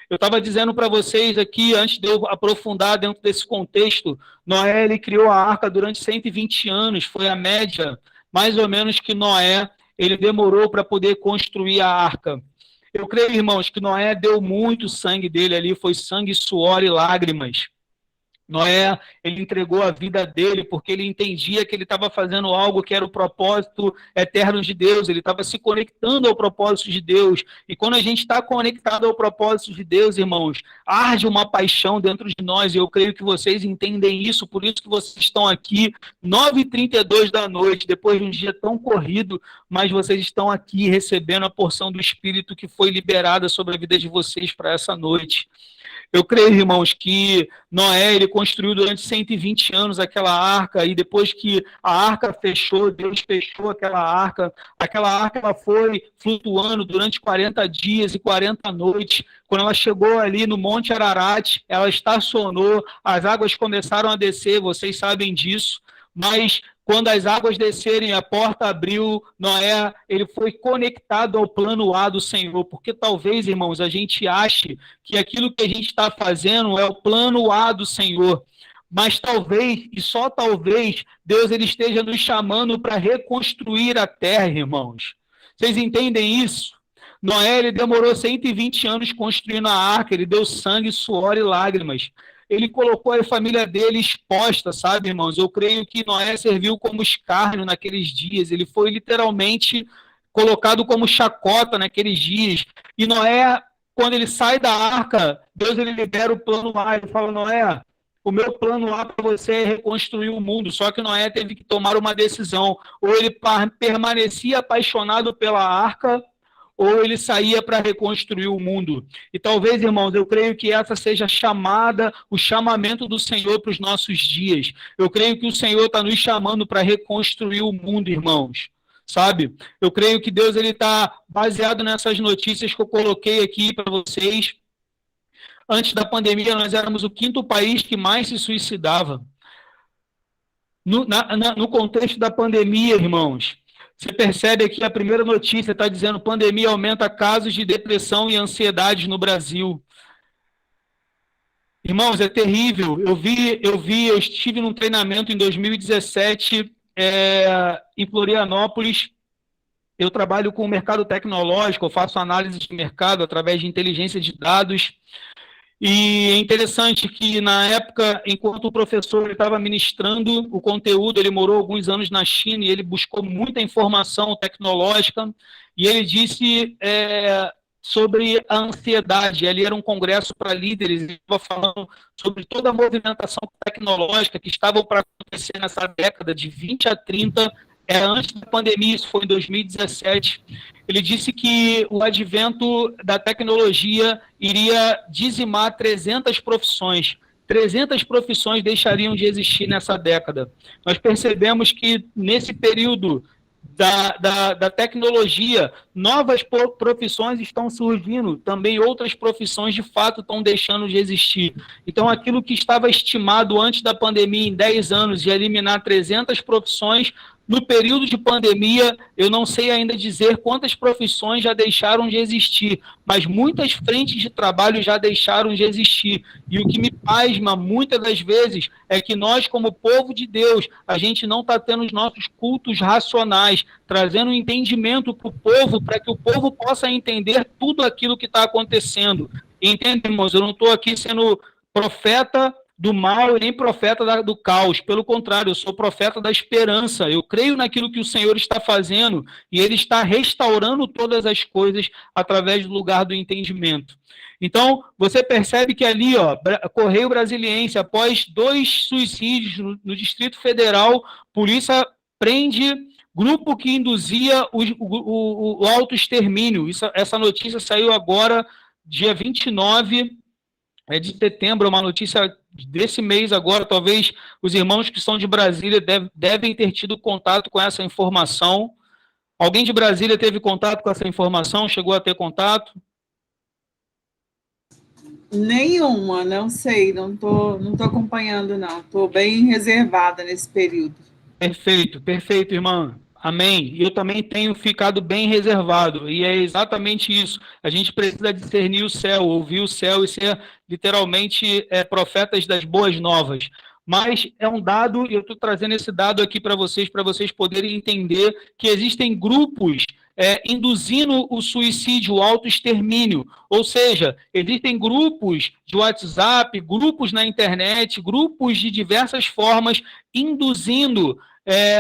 Eu estava dizendo para vocês aqui, antes de eu aprofundar dentro desse contexto, Noé ele criou a arca durante 120 anos, foi a média, mais ou menos, que Noé ele demorou para poder construir a arca. Eu creio, irmãos, que Noé deu muito sangue dele ali, foi sangue, suor e lágrimas. Noé, ele entregou a vida dele porque ele entendia que ele estava fazendo algo que era o propósito eterno de Deus, ele estava se conectando ao propósito de Deus. E quando a gente está conectado ao propósito de Deus, irmãos, arde uma paixão dentro de nós, e eu creio que vocês entendem isso, por isso que vocês estão aqui, 9h32 da noite, depois de um dia tão corrido, mas vocês estão aqui recebendo a porção do Espírito que foi liberada sobre a vida de vocês para essa noite. Eu creio, irmãos, que Noé ele construiu durante 120 anos aquela arca, e depois que a arca fechou, Deus fechou aquela arca ela foi flutuando durante 40 dias e 40 noites. Quando ela chegou ali no Monte Ararat, ela estacionou, as águas começaram a descer, vocês sabem disso. Mas quando as águas descerem, a porta abriu, Noé, ele foi conectado ao plano A do Senhor, porque talvez, irmãos, a gente ache que aquilo que a gente está fazendo é o plano A do Senhor, mas talvez, e só talvez, Deus ele esteja nos chamando para reconstruir a terra, irmãos. Vocês entendem isso? Noé, ele demorou 120 anos construindo a arca, ele deu sangue, suor e lágrimas. Ele colocou a família dele exposta, sabe, irmãos? Eu creio que Noé serviu como escárnio naqueles dias. Ele foi literalmente colocado como chacota naqueles dias. E Noé, quando ele sai da arca, Deus ele libera o plano A. Ele fala, Noé, o meu plano A para você é reconstruir o mundo. Só que Noé teve que tomar uma decisão. Ou ele permanecia apaixonado pela arca, ou ele saía para reconstruir o mundo. E talvez, irmãos, eu creio que essa seja a chamada, o chamamento do Senhor para os nossos dias. Eu creio que o Senhor está nos chamando para reconstruir o mundo, irmãos. Sabe? Eu creio que Deus está baseado nessas notícias que eu coloquei aqui para vocês. Antes da pandemia, nós éramos o 5º país que mais se suicidava. No contexto da pandemia, irmãos, você percebe aqui a primeira notícia, está dizendo pandemia aumenta casos de depressão e ansiedade no Brasil. Irmãos, é terrível. Eu estive num treinamento em 2017 em Florianópolis. Eu trabalho com o mercado tecnológico, eu faço análise de mercado através de inteligência de dados. E é interessante que, na época, enquanto o professor estava ministrando o conteúdo, ele morou alguns anos na China e ele buscou muita informação tecnológica, e ele disse sobre a ansiedade. Ali era um congresso para líderes, ele estava falando sobre toda a movimentação tecnológica que estava para acontecer nessa década de 20 a 30, antes da pandemia, isso foi em 2017, ele disse que o advento da tecnologia iria dizimar 300 profissões. 300 profissões deixariam de existir nessa década. Nós percebemos que, nesse período da tecnologia, novas profissões estão surgindo, também outras profissões, de fato, estão deixando de existir. Então, aquilo que estava estimado antes da pandemia, em 10 anos, de eliminar 300 profissões, no período de pandemia, eu não sei ainda dizer quantas profissões já deixaram de existir, mas muitas frentes de trabalho já deixaram de existir. E o que me pasma muitas das vezes é que nós, como povo de Deus, a gente não está tendo os nossos cultos racionais, trazendo entendimento para o povo, para que o povo possa entender tudo aquilo que está acontecendo. Entende, irmãos? Eu não estou aqui sendo profeta do mal e nem profeta do caos. Pelo contrário, eu sou profeta da esperança. Eu creio naquilo que o Senhor está fazendo e Ele está restaurando todas as coisas através do lugar do entendimento. Então, você percebe que ali, Correio Brasiliense, após 2 suicídios no Distrito Federal, polícia prende grupo que induzia o autoextermínio. Essa notícia saiu agora, dia 29 de setembro, uma notícia desse mês agora. Talvez os irmãos que são de Brasília devem ter tido contato com essa informação. Alguém de Brasília teve contato com essa informação? Chegou a ter contato? Nenhuma, não sei, não tô acompanhando, não. Estou bem reservada nesse período. Perfeito, irmã. Amém. E eu também tenho ficado bem reservado, e é exatamente isso. A gente precisa discernir o céu, ouvir o céu e ser literalmente profetas das boas novas. Mas é um dado, e eu estou trazendo esse dado aqui para vocês poderem entender que existem grupos induzindo o suicídio, o autoextermínio. Ou seja, existem grupos de WhatsApp, grupos na internet, grupos de diversas formas induzindo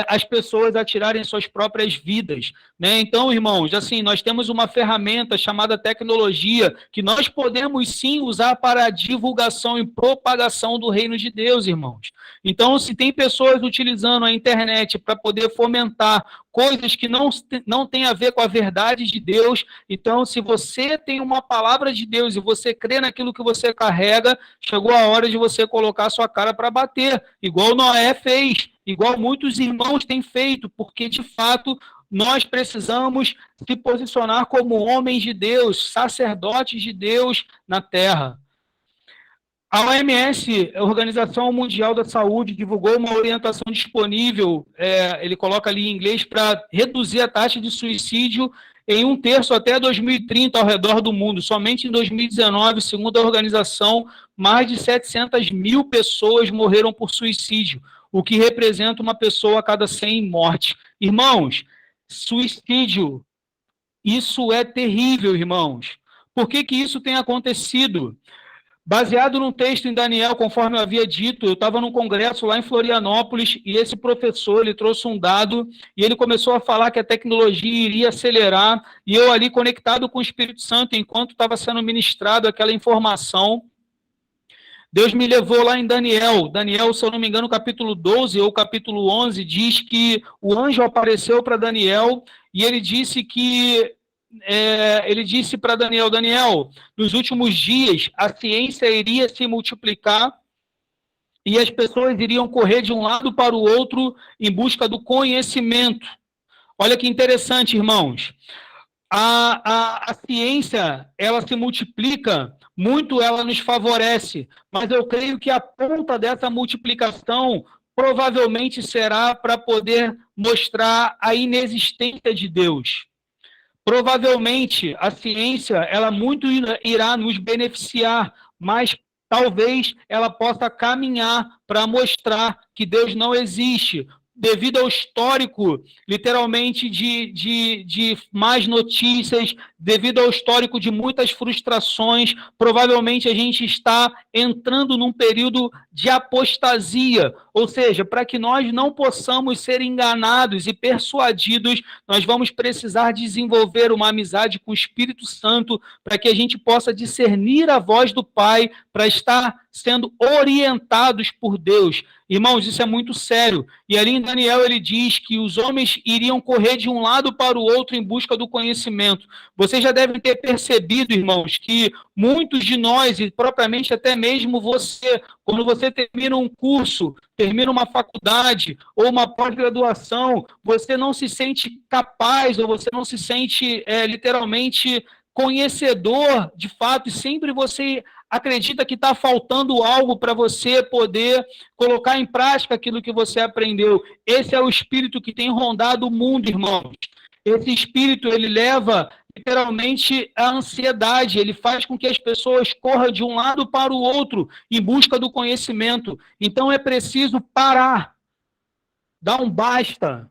as pessoas a tirarem suas próprias vidas, né? Então, irmãos, assim, nós temos uma ferramenta chamada tecnologia que nós podemos sim usar para a divulgação e propagação do reino de Deus, irmãos. Então, se tem pessoas utilizando a internet para poder fomentar coisas que não têm a ver com a verdade de Deus, então, se você tem uma palavra de Deus e você crê naquilo que você carrega, chegou a hora de você colocar a sua cara para bater, igual Noé fez, igual muitos irmãos têm feito, porque, de fato, nós precisamos se posicionar como homens de Deus, sacerdotes de Deus na terra. A OMS, a Organização Mundial da Saúde, divulgou uma orientação disponível, ele coloca ali em inglês, para reduzir a taxa de suicídio em 1/3 até 2030 ao redor do mundo. Somente em 2019, segundo a organização, mais de 700 mil pessoas morreram por suicídio, o que representa uma pessoa a cada 100 mortes. Irmãos, suicídio, isso é terrível, irmãos. Por que que isso tem acontecido? Baseado num texto em Daniel, conforme eu havia dito, eu estava num congresso lá em Florianópolis e esse professor, ele trouxe um dado e ele começou a falar que a tecnologia iria acelerar e eu ali conectado com o Espírito Santo, enquanto estava sendo ministrado aquela informação, Deus me levou lá em Daniel. Daniel, se eu não me engano, capítulo 12 ou capítulo 11, diz que o anjo apareceu para Daniel e ele disse que ele disse para Daniel, Daniel, nos últimos dias a ciência iria se multiplicar e as pessoas iriam correr de um lado para o outro em busca do conhecimento. Olha que interessante, irmãos. A ciência, ela se multiplica, muito ela nos favorece, mas eu creio que a ponta dessa multiplicação provavelmente será para poder mostrar a inexistência de Deus. Provavelmente a ciência, ela muito irá nos beneficiar, mas talvez ela possa caminhar para mostrar que Deus não existe, devido ao histórico, literalmente, de más notícias, devido ao histórico de muitas frustrações, provavelmente a gente está entrando num período de apostasia, ou seja, para que nós não possamos ser enganados e persuadidos, nós vamos precisar desenvolver uma amizade com o Espírito Santo, para que a gente possa discernir a voz do Pai, para estar sendo orientados por Deus. Irmãos, isso é muito sério. E ali em Daniel ele diz que os homens iriam correr de um lado para o outro em busca do conhecimento. Vocês já devem ter percebido, irmãos, que muitos de nós, e propriamente até mesmo você, quando você termina um curso, termina uma faculdade ou uma pós-graduação, você não se sente capaz ou você não se sente literalmente conhecedor de fato, e sempre você acredita que está faltando algo para você poder colocar em prática aquilo que você aprendeu. Esse é o espírito que tem rondado o mundo, irmãos. Esse espírito, ele leva literalmente a ansiedade, ele faz com que as pessoas corram de um lado para o outro em busca do conhecimento. Então é preciso parar, dar um basta.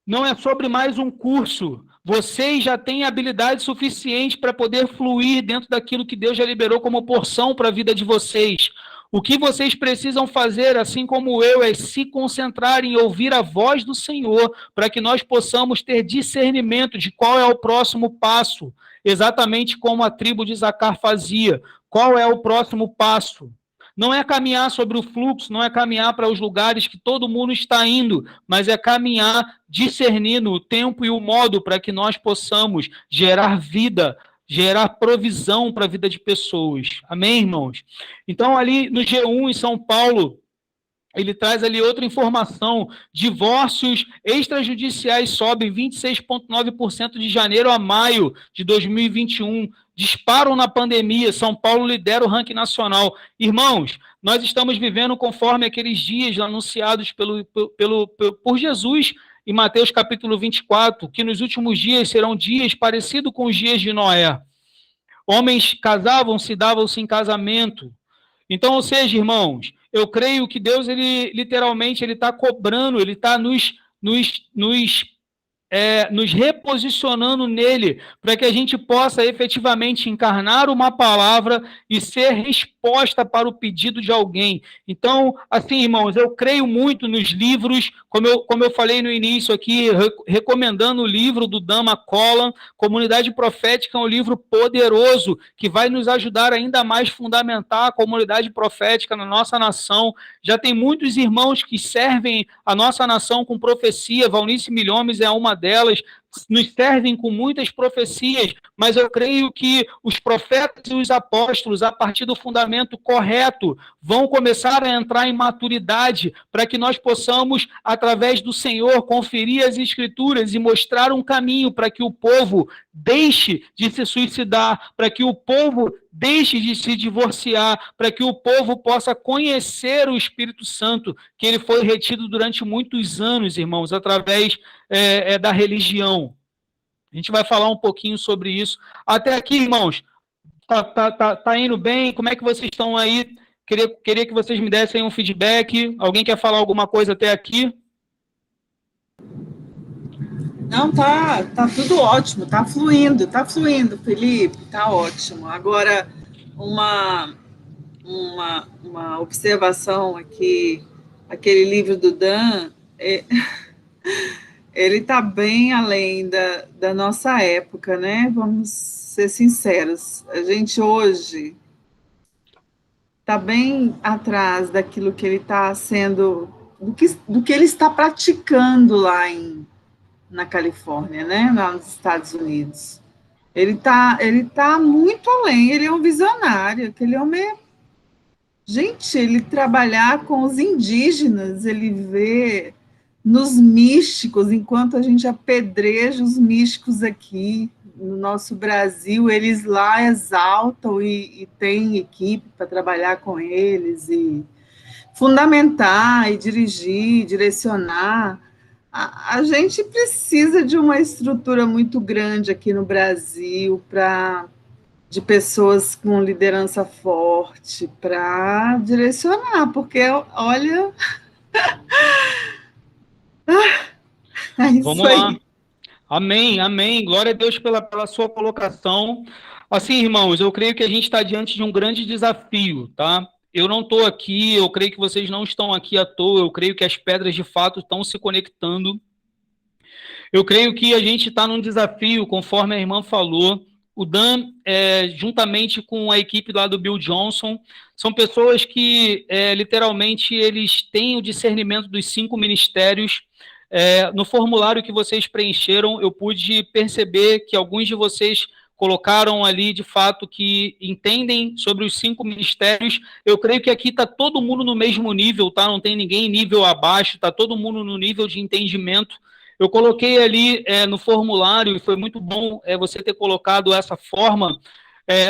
Não é sobre mais um curso. Vocês já têm habilidade suficiente para poder fluir dentro daquilo que Deus já liberou como porção para a vida de vocês. O que vocês precisam fazer, assim como eu, é se concentrar em ouvir a voz do Senhor, para que nós possamos ter discernimento de qual é o próximo passo, exatamente como a tribo de Zacar fazia. Qual é o próximo passo? Não é caminhar sobre o fluxo, não é caminhar para os lugares que todo mundo está indo, mas é caminhar discernindo o tempo e o modo para que nós possamos gerar vida, gerar provisão para a vida de pessoas. Amém, irmãos? Então, ali no G1 em São Paulo, ele traz ali outra informação: divórcios extrajudiciais sobem 26,9% de janeiro a maio de 2021. Disparam na pandemia, São Paulo lidera o ranking nacional. Irmãos, nós estamos vivendo conforme aqueles dias anunciados por Jesus em Mateus capítulo 24, que nos últimos dias serão dias parecidos com os dias de Noé. Homens casavam-se, davam-se em casamento. Então, ou seja, irmãos, eu creio que Deus, ele literalmente, ele está cobrando, ele está nos reposicionando nele, para que a gente possa efetivamente encarnar uma palavra e ser resposta para o pedido de alguém. Então, assim, irmãos, eu creio muito nos livros, como eu falei no início aqui, recomendando o livro do Dama Collan. Comunidade Profética é um livro poderoso, que vai nos ajudar ainda mais a fundamentar a comunidade profética na nossa nação. Já tem muitos irmãos que servem a nossa nação com profecia, Valnice Milhomes é uma delas, nos servem com muitas profecias, mas eu creio que os profetas e os apóstolos, a partir do fundamento correto, vão começar a entrar em maturidade, para que nós possamos, através do Senhor, conferir as Escrituras e mostrar um caminho para que o povo deixe de se suicidar, para que o povo deixe de se divorciar, para que o povo possa conhecer o Espírito Santo, que ele foi retido durante muitos anos, irmãos, através da religião. A gente vai falar um pouquinho sobre isso. Até aqui, irmãos, tá indo bem? Como é que vocês estão aí? Queria que vocês me dessem um feedback. Alguém quer falar alguma coisa até aqui? Não, tá tudo ótimo, tá fluindo, Felipe, tá ótimo. Agora, uma observação aqui, aquele livro do Dan, ele tá bem além da nossa época, né? Vamos ser sinceros. A gente hoje está bem atrás daquilo que ele está sendo, do que ele está praticando lá na Califórnia, né, lá nos Estados Unidos. Ele tá muito além, ele é um visionário, aquele homem gente, ele trabalhar com os indígenas, ele vê nos místicos, enquanto a gente apedreja os místicos aqui, no nosso Brasil, eles lá exaltam e tem equipe para trabalhar com eles, e fundamentar, e dirigir, direcionar. A gente precisa de uma estrutura muito grande aqui no Brasil, de pessoas com liderança forte, para direcionar, porque, olha... É isso. Vamos lá. Aí. Amém, amém. Glória a Deus pela sua colocação. Assim, irmãos, eu creio que a gente está diante de um grande desafio, tá? Eu não estou aqui, eu creio que vocês não estão aqui à toa, eu creio que as pedras de fato estão se conectando. Eu creio que a gente está num desafio, conforme a irmã falou. O Dan, juntamente com a equipe lá do Bill Johnson, são pessoas que, literalmente, eles têm o discernimento dos 5 ministérios. No formulário que vocês preencheram, eu pude perceber que alguns de vocês colocaram ali, de fato, que entendem sobre os 5 ministérios. Eu creio que aqui está todo mundo no mesmo nível, tá? Não tem ninguém nível abaixo, está todo mundo no nível de entendimento. Eu coloquei ali no formulário, e foi muito bom você ter colocado essa forma.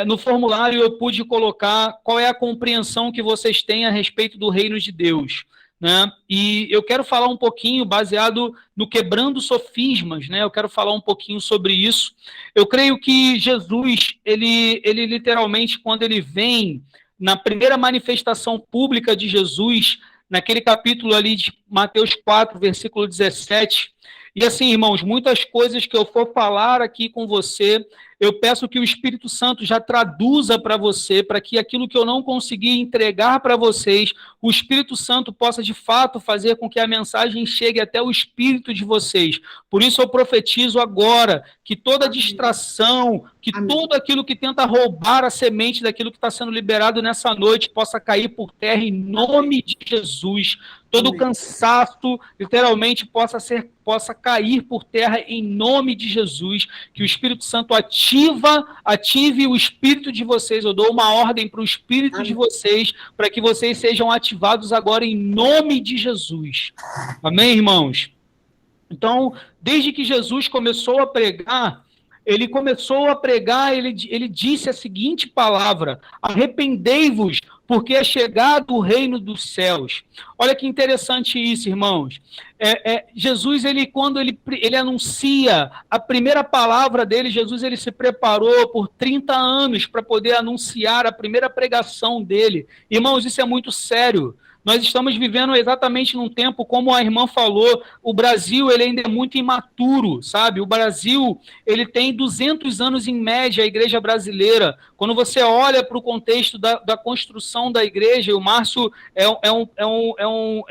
No formulário eu pude colocar qual é a compreensão que vocês têm a respeito do reino de Deus, né? E eu quero falar um pouquinho, baseado no Quebrando Sofismas, né? Eu quero falar um pouquinho sobre isso. Eu creio que Jesus, ele literalmente, quando ele vem, na primeira manifestação pública de Jesus, naquele capítulo ali de Mateus 4, versículo 17, e assim, irmãos, muitas coisas que eu for falar aqui com você, eu peço que o Espírito Santo já traduza para você, para que aquilo que eu não consegui entregar para vocês, o Espírito Santo possa de fato fazer com que a mensagem chegue até o espírito de vocês. Por isso eu profetizo agora que toda distração, que tudo aquilo que tenta roubar a semente daquilo que está sendo liberado nessa noite possa cair por terra em nome de Jesus. Todo cansaço, literalmente, possa cair por terra em nome de Jesus, que o Espírito Santo ative o espírito de vocês. Eu dou uma ordem para o espírito de vocês, para que vocês sejam ativados agora em nome de Jesus. Amém, irmãos? Então, desde que Jesus começou a pregar, ele disse a seguinte palavra: arrependei-vos, porque é chegado o reino dos céus. Olha que interessante isso, irmãos. Jesus, quando ele anuncia a primeira palavra dele, Jesus ele se preparou por 30 anos para poder anunciar a primeira pregação dele. Irmãos, isso é muito sério. Nós estamos vivendo exatamente num tempo, como a irmã falou, o Brasil ele ainda é muito imaturo, sabe? O Brasil ele tem 200 anos em média, a igreja brasileira. Quando você olha para o contexto da construção da igreja, o Márcio é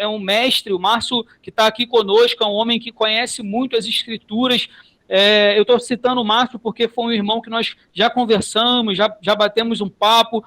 um mestre, o Márcio que está aqui conosco, é um homem que conhece muito as escrituras. Eu estou citando o Márcio porque foi um irmão que nós já conversamos, já batemos um papo.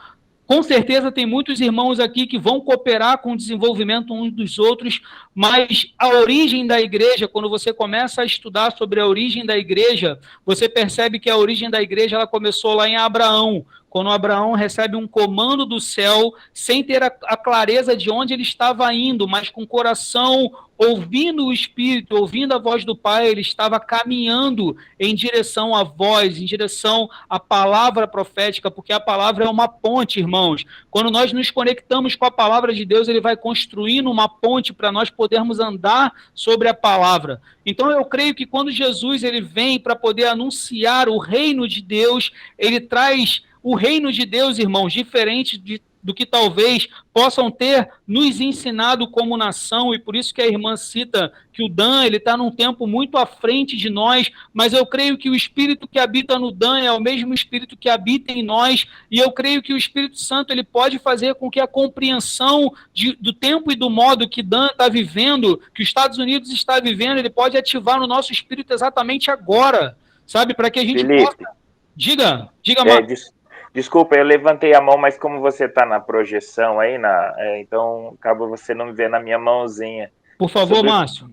Com certeza tem muitos irmãos aqui que vão cooperar com o desenvolvimento uns dos outros, mas a origem da igreja, quando você começa a estudar sobre a origem da igreja, você percebe que a origem da igreja ela começou lá em Abraão, quando Abraão recebe um comando do céu, sem ter a clareza de onde ele estava indo, mas com o coração ouvindo o Espírito, ouvindo a voz do Pai, ele estava caminhando em direção à voz, em direção à palavra profética, porque a palavra é uma ponte, irmãos. Quando nós nos conectamos com a palavra de Deus, ele vai construindo uma ponte para nós podermos andar sobre a palavra. Então eu creio que quando Jesus ele vem para poder anunciar o reino de Deus, ele traz o reino de Deus, irmãos, diferente do que talvez possam ter nos ensinado como nação, e por isso que a irmã cita que o Dan ele está num tempo muito à frente de nós, mas eu creio que o Espírito que habita no Dan é o mesmo Espírito que habita em nós, e eu creio que o Espírito Santo ele pode fazer com que a compreensão do tempo e do modo que Dan está vivendo, que os Estados Unidos está vivendo, ele pode ativar no nosso espírito exatamente agora, sabe, para que a gente Felipe, possa... Diga, Marcos. Desculpa, eu levantei a mão, mas como você está na projeção aí, então acaba você não me ver na minha mãozinha. Por favor, Márcio.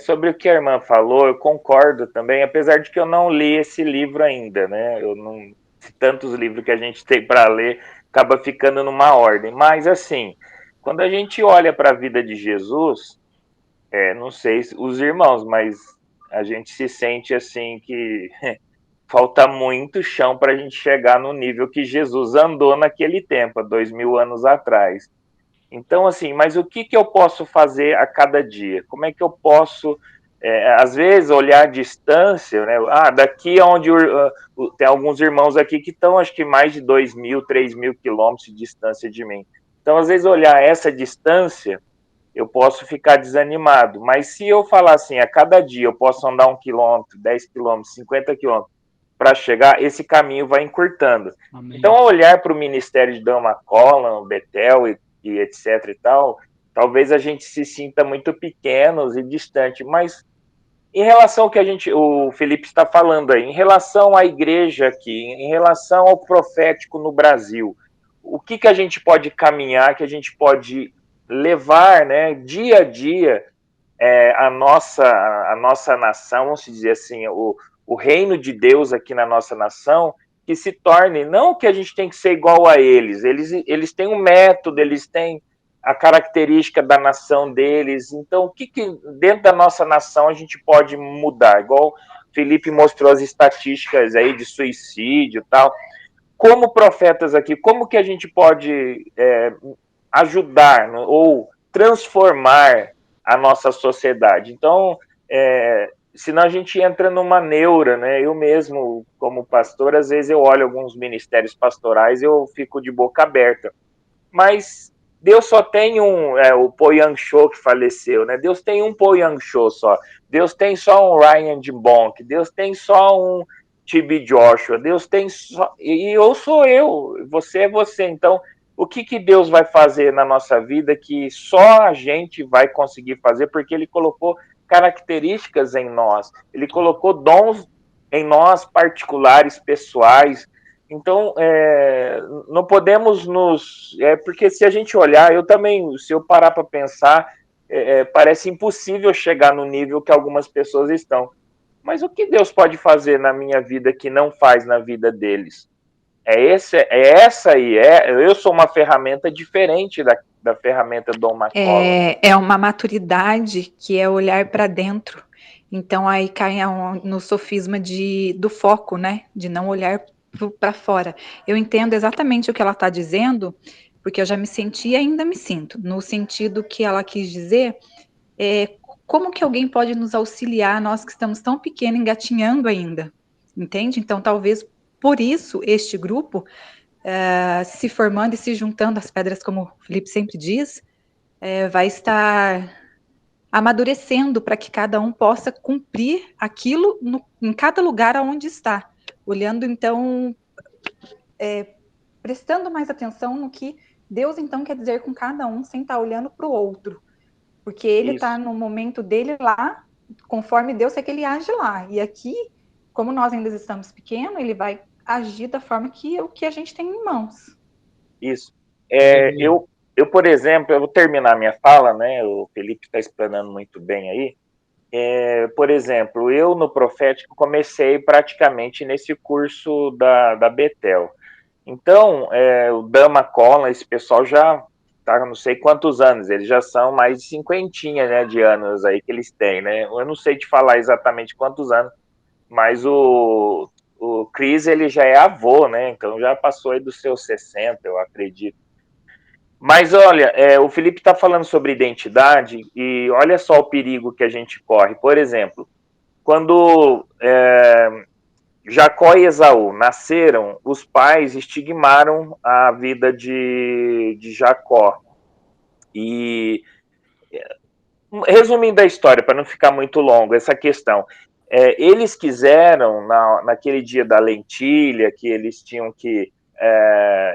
Sobre o que a irmã falou, eu concordo também, apesar de que eu não li esse livro ainda, né? Eu não, tantos livros que a gente tem para ler, acaba ficando numa ordem. Mas, assim, quando a gente olha para a vida de Jesus, não sei os irmãos, mas a gente se sente assim que... falta muito chão para a gente chegar no nível que Jesus andou naquele tempo, há 2000 anos atrás. Então, assim, mas o que eu posso fazer a cada dia? Como é que eu posso, às vezes, olhar a distância, né? Daqui onde tem alguns irmãos aqui que estão, acho que mais de 2.000, 3.000 quilômetros de distância de mim. Então, às vezes, olhar essa distância, eu posso ficar desanimado. Mas se eu falar assim, a cada dia eu posso andar 1 quilômetro, 10 quilômetros, 50 quilômetros, para chegar, esse caminho vai encurtando. Amém. Então, ao olhar para o ministério de Dan McCollum, Bethel e etc e tal, talvez a gente se sinta muito pequenos e distante, mas em relação ao que o Felipe está falando aí, em relação à igreja aqui, em relação ao profético no Brasil, o que a gente pode caminhar, que a gente pode levar, né, dia a dia, a nossa nação, vamos dizer assim, o reino de Deus aqui na nossa nação, que se torne, não que a gente tem que ser igual a eles têm um método, eles têm a característica da nação deles, então o que dentro da nossa nação a gente pode mudar, igual o Felipe mostrou as estatísticas aí de suicídio e tal, como profetas aqui, como que a gente pode ajudar ou transformar a nossa sociedade? Então, senão a gente entra numa neura, né? Eu mesmo, como pastor, às vezes eu olho alguns ministérios pastorais e eu fico de boca aberta. Mas Deus só tem o Po Yang Cho que faleceu, né? Deus tem um Po Yang Cho só. Deus tem só um Ryan Bonk. Deus tem só um T.B. Joshua. Deus tem só... E eu sou eu, você é você. Então, o que Deus vai fazer na nossa vida que só a gente vai conseguir fazer, porque Ele colocou características em nós, ele colocou dons em nós particulares, pessoais. Então, não podemos porque se a gente olhar, eu também, se eu parar para pensar, parece impossível chegar no nível que algumas pessoas estão. Mas o que Deus pode fazer na minha vida que não faz na vida deles? Essa aí, eu sou uma ferramenta diferente da ferramenta Don McCollum. É uma maturidade que é olhar para dentro. Então aí cai no sofisma do foco, né? De não olhar para fora. Eu entendo exatamente o que ela está dizendo, porque eu já me senti e ainda me sinto, no sentido que ela quis dizer, como que alguém pode nos auxiliar, nós que estamos tão pequenos, engatinhando ainda, entende? Então talvez por isso este grupo, se formando e se juntando às pedras, como o Felipe sempre diz, vai estar amadurecendo para que cada um possa cumprir aquilo em cada lugar onde está, olhando então, prestando mais atenção no que Deus então quer dizer com cada um, sem estar olhando para o outro, porque ele está no momento dele lá, conforme Deus quer que ele age lá, e aqui, como nós ainda estamos pequenos, ele vai agir da forma que a gente tem em mãos. Isso. Eu, por exemplo, eu vou terminar minha fala, né? O Felipe está explanando muito bem aí. Por exemplo, eu no profético comecei praticamente nesse curso da Bethel. Então, o Dan McCollum, esse pessoal já tá, não sei quantos anos, eles já são mais de 50, né, de anos aí que eles têm, né? Eu não sei te falar exatamente quantos anos, mas o Chris, ele já é avô, né? Então já passou aí dos seus 60, eu acredito. Mas olha, o Felipe está falando sobre identidade e olha só o perigo que a gente corre. Por exemplo, quando Jacó e Esaú nasceram, os pais estigmaram a vida de Jacó. E, resumindo a história, para não ficar muito longo, essa questão, eles quiseram, naquele dia da lentilha, que eles tinham que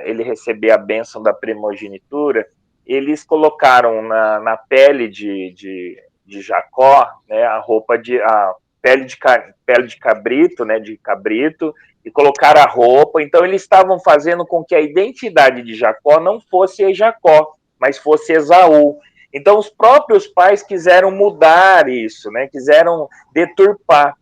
ele receber a bênção da primogenitura, eles colocaram na pele de Jacó, né, a pele de cabrito, né, de cabrito, e colocaram a roupa. Então eles estavam fazendo com que a identidade de Jacó não fosse Jacó, mas fosse Esaú. Então os próprios pais quiseram mudar isso, né, quiseram deturpar.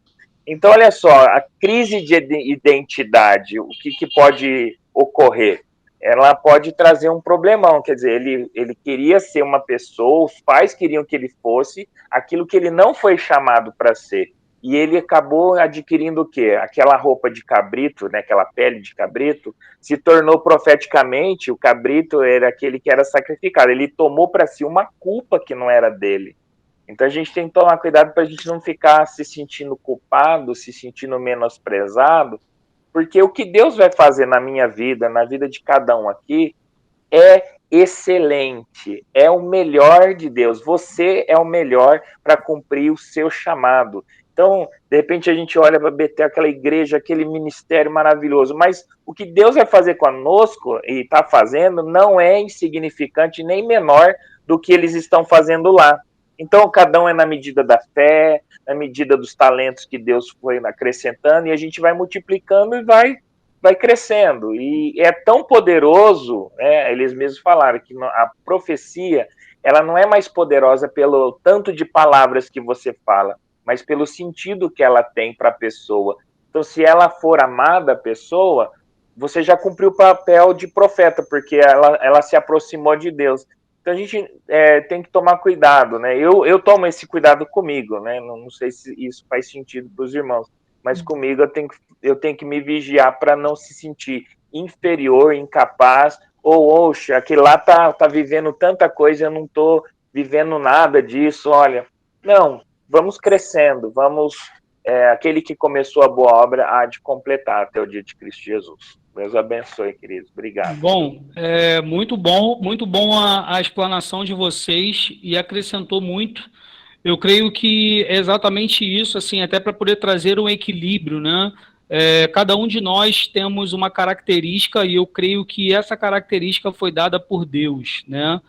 Então olha só, a crise de identidade, o que pode ocorrer? Ela pode trazer um problemão, quer dizer, ele queria ser uma pessoa, os pais queriam que ele fosse aquilo que ele não foi chamado para ser. E ele acabou adquirindo o quê? Aquela roupa de cabrito, né, aquela pele de cabrito, se tornou profeticamente, o cabrito era aquele que era sacrificado. Ele tomou para si uma culpa que não era dele. Então a gente tem que tomar cuidado para a gente não ficar se sentindo culpado, se sentindo menosprezado, porque o que Deus vai fazer na minha vida, na vida de cada um aqui, é excelente, é o melhor de Deus. Você é o melhor para cumprir o seu chamado. Então, de repente, a gente olha para Betel, aquela igreja, aquele ministério maravilhoso, mas o que Deus vai fazer conosco e está fazendo não é insignificante nem menor do que eles estão fazendo lá. Então, cada um é na medida da fé, na medida dos talentos que Deus foi acrescentando, e a gente vai multiplicando e vai crescendo. E é tão poderoso, né, eles mesmos falaram, que a profecia ela não é mais poderosa pelo tanto de palavras que você fala, mas pelo sentido que ela tem para a pessoa. Então, se ela for amada a pessoa, você já cumpriu o papel de profeta, porque ela se aproximou de Deus. Então, a gente tem que tomar cuidado, né? Eu tomo esse cuidado comigo, né? Não sei se isso faz sentido para os irmãos, mas comigo eu tenho que me vigiar para não se sentir inferior, incapaz, ou, oxe, aquele lá tá vivendo tanta coisa, eu não estou vivendo nada disso, olha. Não, vamos crescendo, aquele que começou a boa obra há de completar até o dia de Cristo Jesus. Deus abençoe, queridos. Obrigado. Bom, muito bom a explanação de vocês e acrescentou muito. Eu creio que é exatamente isso, assim, até para poder trazer um equilíbrio, né? Cada um de nós temos uma característica e eu creio que essa característica foi dada por Deus, né?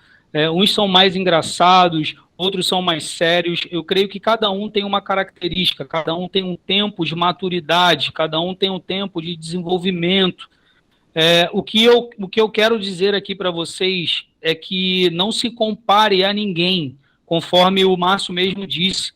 Uns são mais engraçados, outros são mais sérios. Eu creio que cada um tem uma característica, cada um tem um tempo de maturidade, cada um tem um tempo de desenvolvimento. O que eu quero dizer aqui para vocês é que não se compare a ninguém, conforme o Márcio mesmo disse.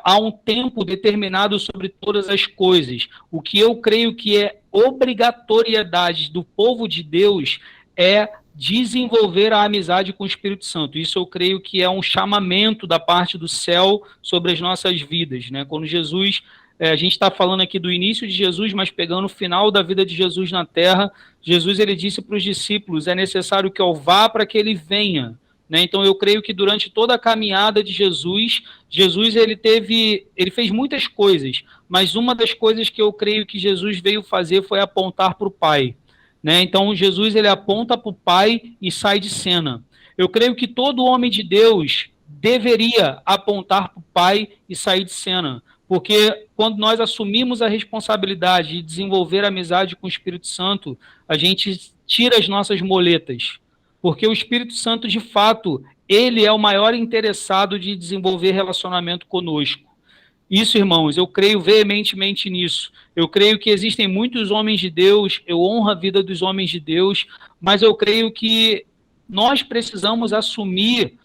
Há um tempo determinado sobre todas as coisas. O que eu creio que é obrigatoriedade do povo de Deus é desenvolver a amizade com o Espírito Santo. Isso eu creio que é um chamamento da parte do céu sobre as nossas vidas, né? Quando Jesus, a gente está falando aqui do início de Jesus, mas pegando o final da vida de Jesus na terra, Jesus ele disse para os discípulos, é necessário que eu vá para que ele venha, né? Então eu creio que durante toda a caminhada de Jesus ele fez muitas coisas, mas uma das coisas que eu creio que Jesus veio fazer foi apontar para o Pai. Né? Então, Jesus ele aponta para o Pai e sai de cena. Eu creio que todo homem de Deus deveria apontar para o Pai e sair de cena, porque quando nós assumimos a responsabilidade de desenvolver amizade com o Espírito Santo, a gente tira as nossas moletas, porque o Espírito Santo, de fato, ele é o maior interessado de desenvolver relacionamento conosco. Isso, irmãos, eu creio veementemente nisso. Eu creio que existem muitos homens de Deus, eu honro a vida dos homens de Deus, mas eu creio que nós precisamos assumir,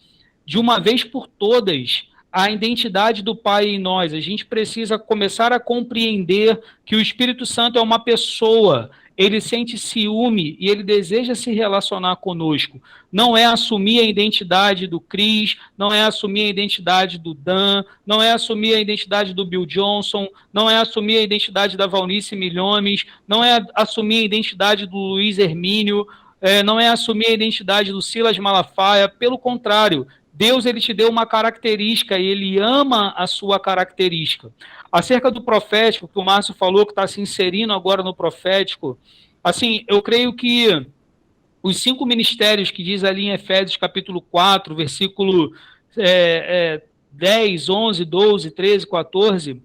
de uma vez por todas, a identidade do Pai em nós. A gente precisa começar a compreender que o Espírito Santo é uma pessoa, ele sente ciúme e ele deseja se relacionar conosco. Não é assumir a identidade do Cris, não é assumir a identidade do Dan, não é assumir a identidade do Bill Johnson, não é assumir a identidade da Valnice Milhomes, não é assumir a identidade do Luiz Hermínio, não é assumir a identidade do Silas Malafaia. Pelo contrário, Deus, ele te deu uma característica e ele ama a sua característica. Acerca do profético, que o Márcio falou, que está se inserindo agora no profético, assim, eu creio que os 5 ministérios que diz ali em Efésios capítulo 4, versículo 10, 11, 12, 13, 14,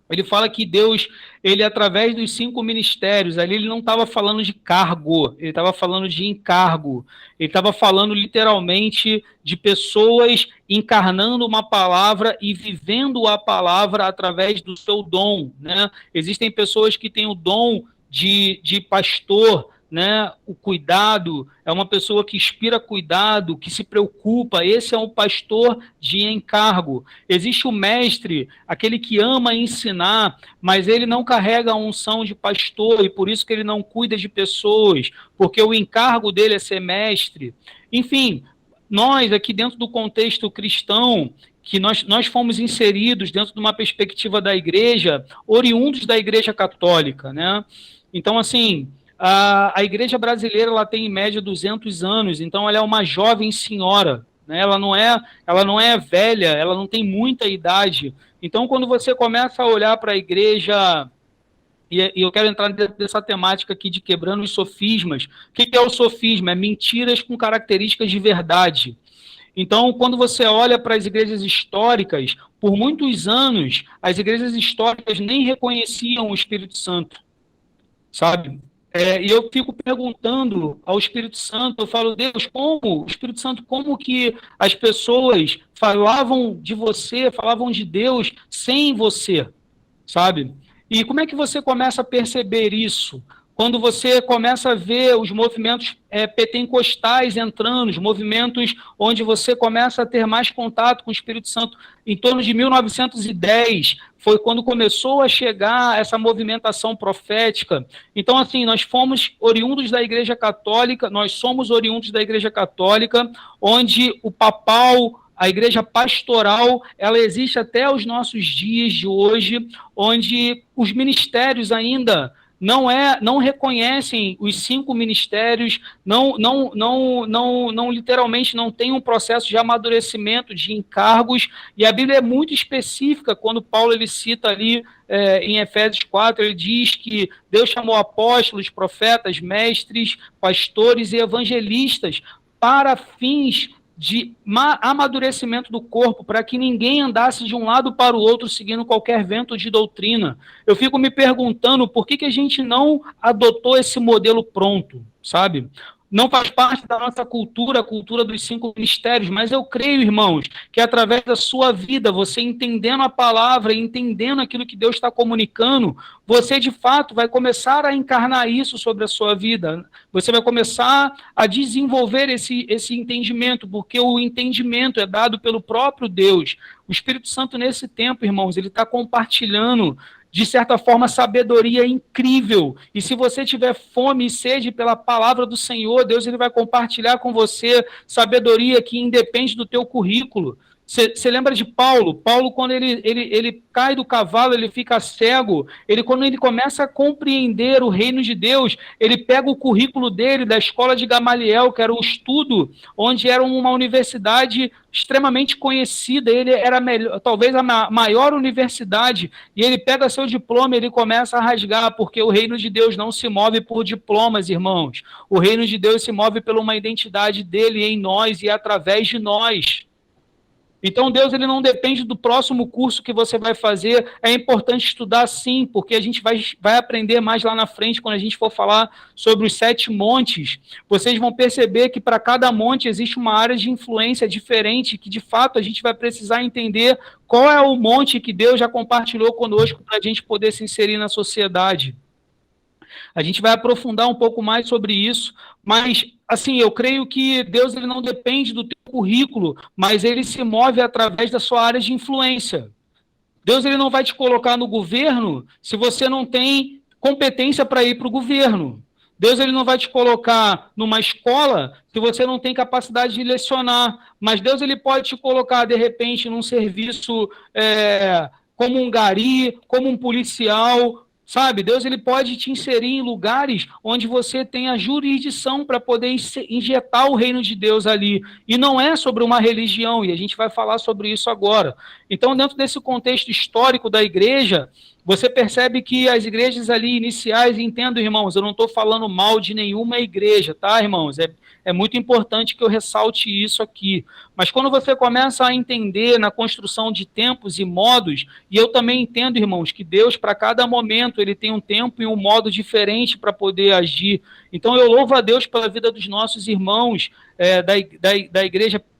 ele fala que Deus, ele através dos 5 ministérios, ali ele não estava falando de cargo, ele estava falando de encargo, ele estava falando literalmente de pessoas encarnando uma palavra e vivendo a palavra através do seu dom, né? Existem pessoas que têm o dom de pastor, né? O cuidado, é uma pessoa que inspira cuidado, que se preocupa, esse é um pastor de encargo. Existe o mestre, aquele que ama ensinar, mas ele não carrega a unção de pastor, e por isso que ele não cuida de pessoas, porque o encargo dele é ser mestre. Enfim, nós aqui dentro do contexto cristão, que nós fomos inseridos dentro de uma perspectiva da igreja, oriundos da igreja católica, né? Então, assim, a igreja brasileira, ela tem em média 200 anos, então ela é uma jovem senhora, né? Ela não é velha, ela não tem muita idade. Então, quando você começa a olhar para a igreja, e eu quero entrar nessa temática aqui de quebrando os sofismas. O que é o sofisma? É mentiras com características de verdade. Então, quando você olha para as igrejas históricas, por muitos anos, as igrejas históricas nem reconheciam o Espírito Santo, sabe? E eu fico perguntando ao Espírito Santo, eu falo, Deus, como, Espírito Santo, como que as pessoas falavam de você, falavam de Deus sem você, sabe? E como é que você começa a perceber isso? Quando você começa a ver os movimentos pentecostais entrando, os movimentos onde você começa a ter mais contato com o Espírito Santo, em torno de 1910, foi quando começou a chegar essa movimentação profética. Então, assim, nós fomos oriundos da Igreja Católica, nós somos oriundos da Igreja Católica, onde o papal, a igreja pastoral, ela existe até os nossos dias de hoje, onde os ministérios ainda não reconhecem os 5 ministérios, não literalmente não tem um processo de amadurecimento de encargos, e a Bíblia é muito específica quando Paulo ele cita ali em Efésios 4, ele diz que Deus chamou apóstolos, profetas, mestres, pastores e evangelistas para fins de amadurecimento do corpo, para que ninguém andasse de um lado para o outro seguindo qualquer vento de doutrina. Eu fico me perguntando por que a gente não adotou esse modelo pronto, sabe? Não faz parte da nossa cultura, a cultura dos 5 ministérios, mas eu creio, irmãos, que através da sua vida, você entendendo a palavra, entendendo aquilo que Deus está comunicando, você de fato vai começar a encarnar isso sobre a sua vida. Você vai começar a desenvolver esse entendimento, porque o entendimento é dado pelo próprio Deus. O Espírito Santo, nesse tempo, irmãos, ele está compartilhando, de certa forma, sabedoria incrível. E se você tiver fome e sede pela palavra do Senhor, Deus ele vai compartilhar com você sabedoria que independe do teu currículo. Você lembra de Paulo? Paulo, quando ele cai do cavalo, ele fica cego. Quando ele começa a compreender o reino de Deus, ele pega o currículo dele, da escola de Gamaliel, que era um estudo, onde era uma universidade extremamente conhecida. Ele era talvez a maior universidade. E ele pega seu diploma e ele começa a rasgar, porque o reino de Deus não se move por diplomas, irmãos. O reino de Deus se move por uma identidade dele em nós e através de nós. Então, Deus ele não depende do próximo curso que você vai fazer. É importante estudar, sim, porque a gente vai aprender mais lá na frente, quando a gente for falar sobre os 7 montes. Vocês vão perceber que para cada monte existe uma área de influência diferente, que de fato a gente vai precisar entender qual é o monte que Deus já compartilhou conosco para a gente poder se inserir na sociedade. A gente vai aprofundar um pouco mais sobre isso, mas, assim, eu creio que Deus ele não depende do teu currículo, mas ele se move através da sua área de influência. Deus ele não vai te colocar no governo se você não tem competência para ir para o governo. Deus ele não vai te colocar numa escola se você não tem capacidade de lecionar, mas Deus ele pode te colocar, de repente, num serviço como um gari, como um policial, sabe? Deus ele pode te inserir em lugares onde você tem a jurisdição para poder injetar o reino de Deus ali. E não é sobre uma religião, e a gente vai falar sobre isso agora. Então, dentro desse contexto histórico da igreja, você percebe que as igrejas ali iniciais, entendo, irmãos, eu não estou falando mal de nenhuma igreja, tá, irmãos? É muito importante que eu ressalte isso aqui. Mas quando você começa a entender na construção de tempos e modos, e eu também entendo, irmãos, que Deus, para cada momento, ele tem um tempo e um modo diferente para poder agir. Então, eu louvo a Deus pela vida dos nossos irmãos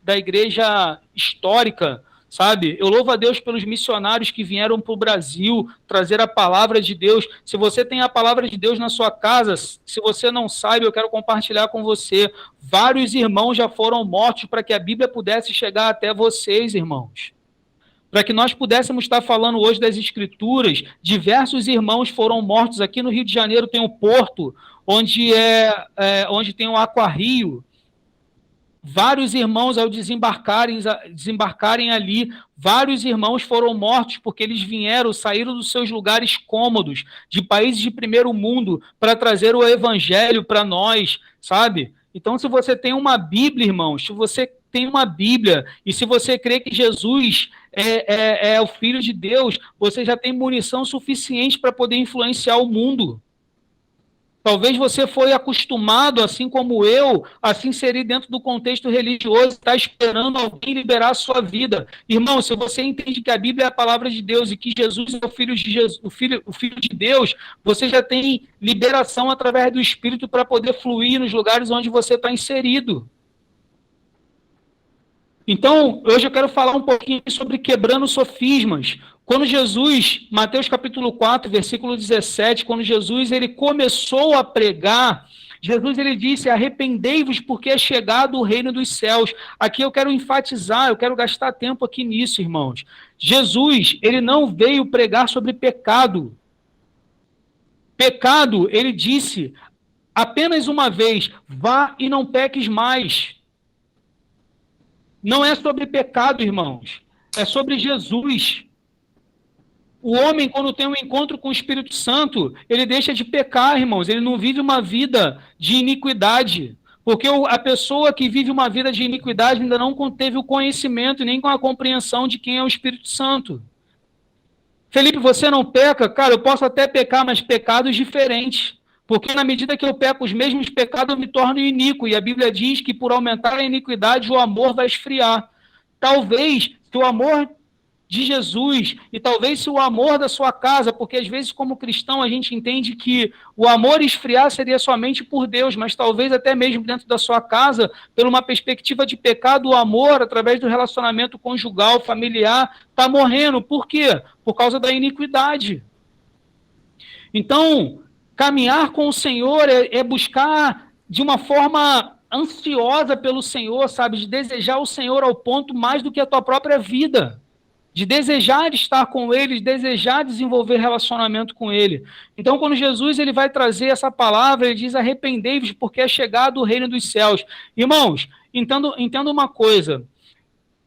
da igreja histórica, sabe? Eu louvo a Deus pelos missionários que vieram para o Brasil trazer a palavra de Deus. Se você tem a palavra de Deus na sua casa, se você não sabe, eu quero compartilhar com você. Vários irmãos já foram mortos para que a Bíblia pudesse chegar até vocês, irmãos. Para que nós pudéssemos estar falando hoje das Escrituras, diversos irmãos foram mortos. Aqui no Rio de Janeiro tem o Porto, onde tem o Aquarrio. Vários irmãos, ao desembarcarem ali, vários irmãos foram mortos porque eles saíram dos seus lugares cômodos, de países de primeiro mundo, para trazer o evangelho para nós, sabe? Então, se você tem uma Bíblia, irmãos, se você tem uma Bíblia, e se você crê que Jesus é o Filho de Deus, você já tem munição suficiente para poder influenciar o mundo. Talvez você foi acostumado, assim como eu, a se inserir dentro do contexto religioso, está esperando alguém liberar a sua vida. Irmão, se você entende que a Bíblia é a palavra de Deus e que Jesus é o Filho de Deus, você já tem liberação através do Espírito para poder fluir nos lugares onde você está inserido. Então, hoje eu quero falar um pouquinho sobre quebrando sofismas. Quando Jesus, Mateus capítulo 4, versículo 17, quando Jesus ele começou a pregar, Jesus ele disse, arrependei-vos porque é chegado o reino dos céus. Aqui eu quero enfatizar, eu quero gastar tempo aqui nisso, irmãos. Jesus, ele não veio pregar sobre pecado. Pecado, ele disse apenas uma vez, vá e não peques mais. Não é sobre pecado, irmãos, é sobre Jesus. O homem, quando tem um encontro com o Espírito Santo, ele deixa de pecar, irmãos, ele não vive uma vida de iniquidade, porque a pessoa que vive uma vida de iniquidade ainda não teve o conhecimento nem com a compreensão de quem é o Espírito Santo. Felipe, você não peca? Cara, eu posso até pecar, mas pecados diferentes. Porque na medida que eu peco os mesmos pecados, eu me torno iníquo. E a Bíblia diz que por aumentar a iniquidade, o amor vai esfriar. Talvez, se o amor de Jesus, e talvez se o amor da sua casa, porque às vezes como cristão a gente entende que o amor esfriar seria somente por Deus, mas talvez até mesmo dentro da sua casa, por uma perspectiva de pecado, o amor, através do relacionamento conjugal, familiar, está morrendo. Por quê? Por causa da iniquidade. Então, caminhar com o Senhor é buscar de uma forma ansiosa pelo Senhor, sabe? De desejar o Senhor ao ponto mais do que a tua própria vida. De desejar estar com Ele, de desejar desenvolver relacionamento com Ele. Então, quando Jesus ele vai trazer essa palavra, ele diz, arrependei-vos, porque é chegado o reino dos céus. Irmãos, entenda uma coisa.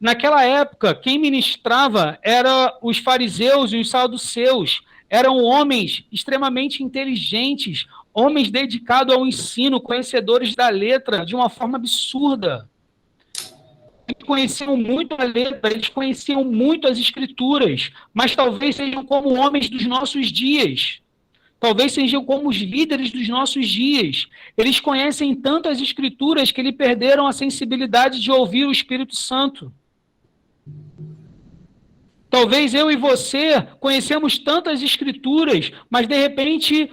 Naquela época, quem ministrava eram os fariseus e os saduceus. Eram homens extremamente inteligentes, homens dedicados ao ensino, conhecedores da letra de uma forma absurda. Eles conheciam muito a letra, eles conheciam muito as escrituras, mas talvez sejam como homens dos nossos dias. Talvez sejam como os líderes dos nossos dias. Eles conhecem tanto as escrituras que eles perderam a sensibilidade de ouvir o Espírito Santo. Talvez eu e você conhecemos tantas escrituras, mas de repente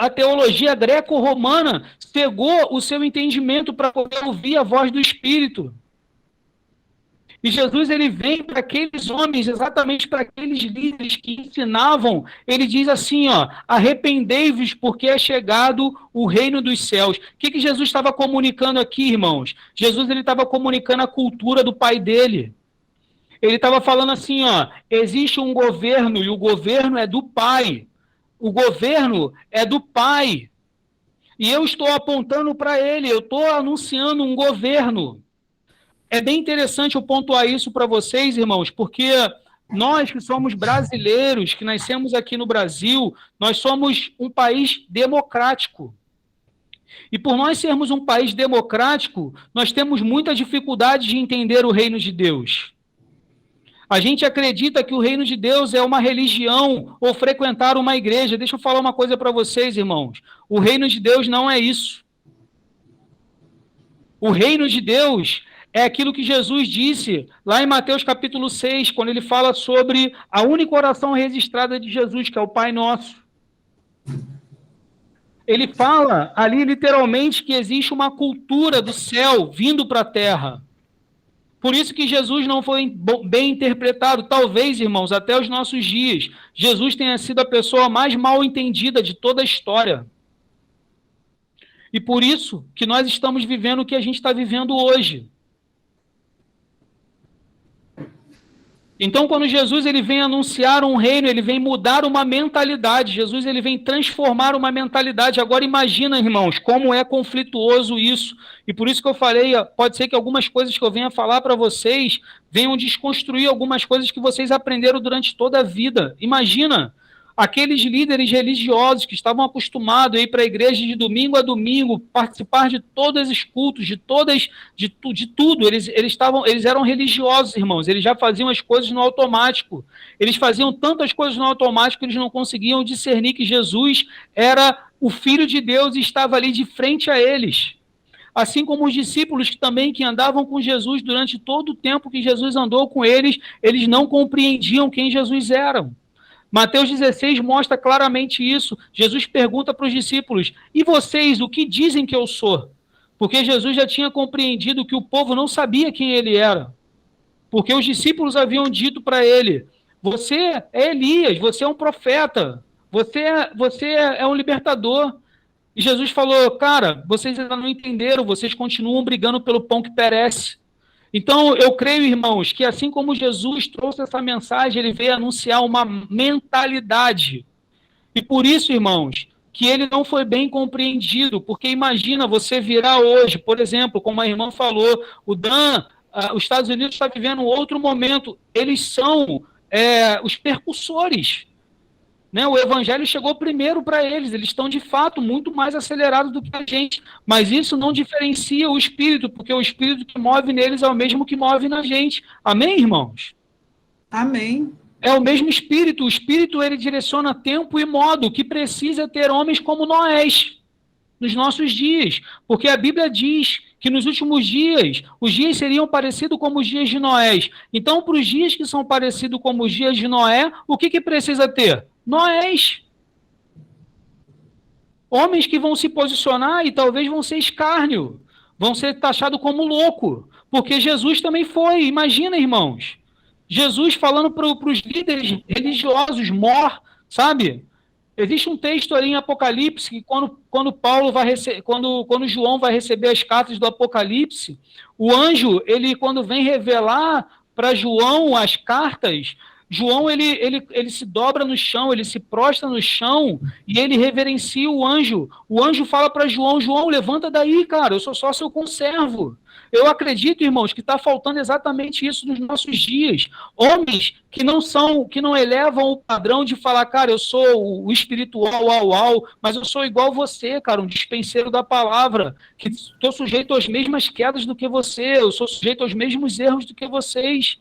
a teologia greco-romana cegou o seu entendimento para poder ouvir a voz do Espírito. E Jesus ele vem para aqueles homens, exatamente para aqueles líderes que ensinavam, ele diz assim, ó, arrependei-vos porque é chegado o reino dos céus. O que Jesus estava comunicando aqui, irmãos? Jesus ele estava comunicando a cultura do pai dele. Ele estava falando assim, ó, existe um governo e o governo é do Pai. O governo é do Pai. E eu estou apontando para ele, eu estou anunciando um governo. É bem interessante eu pontuar isso para vocês, irmãos, porque nós que somos brasileiros, que nascemos aqui no Brasil, nós somos um país democrático. E por nós sermos um país democrático, nós temos muita dificuldade de entender o reino de Deus. A gente acredita que o reino de Deus é uma religião ou frequentar uma igreja. Deixa eu falar uma coisa para vocês, irmãos. O reino de Deus não é isso. O reino de Deus é aquilo que Jesus disse lá em Mateus capítulo 6, quando ele fala sobre a única oração registrada de Jesus, que é o Pai Nosso. Ele fala ali literalmente que existe uma cultura do céu vindo para a terra. Por isso que Jesus não foi bem interpretado, talvez, irmãos, até os nossos dias. Jesus tenha sido a pessoa mais mal entendida de toda a história. E por isso que nós estamos vivendo o que a gente está vivendo hoje. Então, quando Jesus ele vem anunciar um reino, ele vem mudar uma mentalidade. Jesus ele vem transformar uma mentalidade. Agora imagina, irmãos, como é conflituoso isso. E por isso que eu falei, pode ser que algumas coisas que eu venha falar para vocês venham desconstruir algumas coisas que vocês aprenderam durante toda a vida. Imagina aqueles líderes religiosos que estavam acostumados a ir para a igreja de domingo a domingo, participar de todos os cultos, de tudo. Eles eram religiosos, irmãos. Eles já faziam as coisas no automático. Eles faziam tantas coisas no automático que eles não conseguiam discernir que Jesus era o Filho de Deus e estava ali de frente a eles. Assim como os discípulos que andavam com Jesus durante todo o tempo que Jesus andou com eles, eles não compreendiam quem Jesus era. Mateus 16 mostra claramente isso. Jesus pergunta para os discípulos, e vocês, o que dizem que eu sou? Porque Jesus já tinha compreendido que o povo não sabia quem ele era. Porque os discípulos haviam dito para ele, você é Elias, você é um profeta, você é um libertador. E Jesus falou, cara, vocês ainda não entenderam, vocês continuam brigando pelo pão que perece. Então, eu creio, irmãos, que assim como Jesus trouxe essa mensagem, ele veio anunciar uma mentalidade. E por isso, irmãos, que ele não foi bem compreendido, porque imagina você virar hoje, por exemplo, como a irmã falou, os Estados Unidos está vivendo um outro momento, eles são os percussores. Né? O evangelho chegou primeiro para eles estão de fato muito mais acelerados do que a gente, mas isso não diferencia o Espírito, porque o Espírito que move neles é o mesmo que move na gente. Amém, irmãos? Amém. É o mesmo Espírito, o Espírito ele direciona tempo e modo, que precisa ter homens como nós nos nossos dias, porque a Bíblia diz que nos últimos dias, os dias seriam parecidos como os dias de Noé. Então, para os dias que são parecidos como os dias de Noé, o que precisa ter? Nós, homens que vão se posicionar e talvez vão ser escárnio, vão ser taxados como louco, porque Jesus também foi, imagina, irmãos, Jesus falando para os líderes religiosos, sabe? Existe um texto ali em Apocalipse que quando João vai receber as cartas do Apocalipse, o anjo, quando vem revelar para João as cartas, João, ele se dobra no chão, ele se prostra no chão e ele reverencia o anjo. O anjo fala para João, João, levanta daí, cara, eu sou só seu conservo. Eu acredito, irmãos, que está faltando exatamente isso nos nossos dias. Homens que não elevam o padrão de falar, cara, eu sou o espiritual, mas eu sou igual você, cara, um dispenseiro da palavra, que estou sujeito às mesmas quedas do que você, eu sou sujeito aos mesmos erros do que vocês.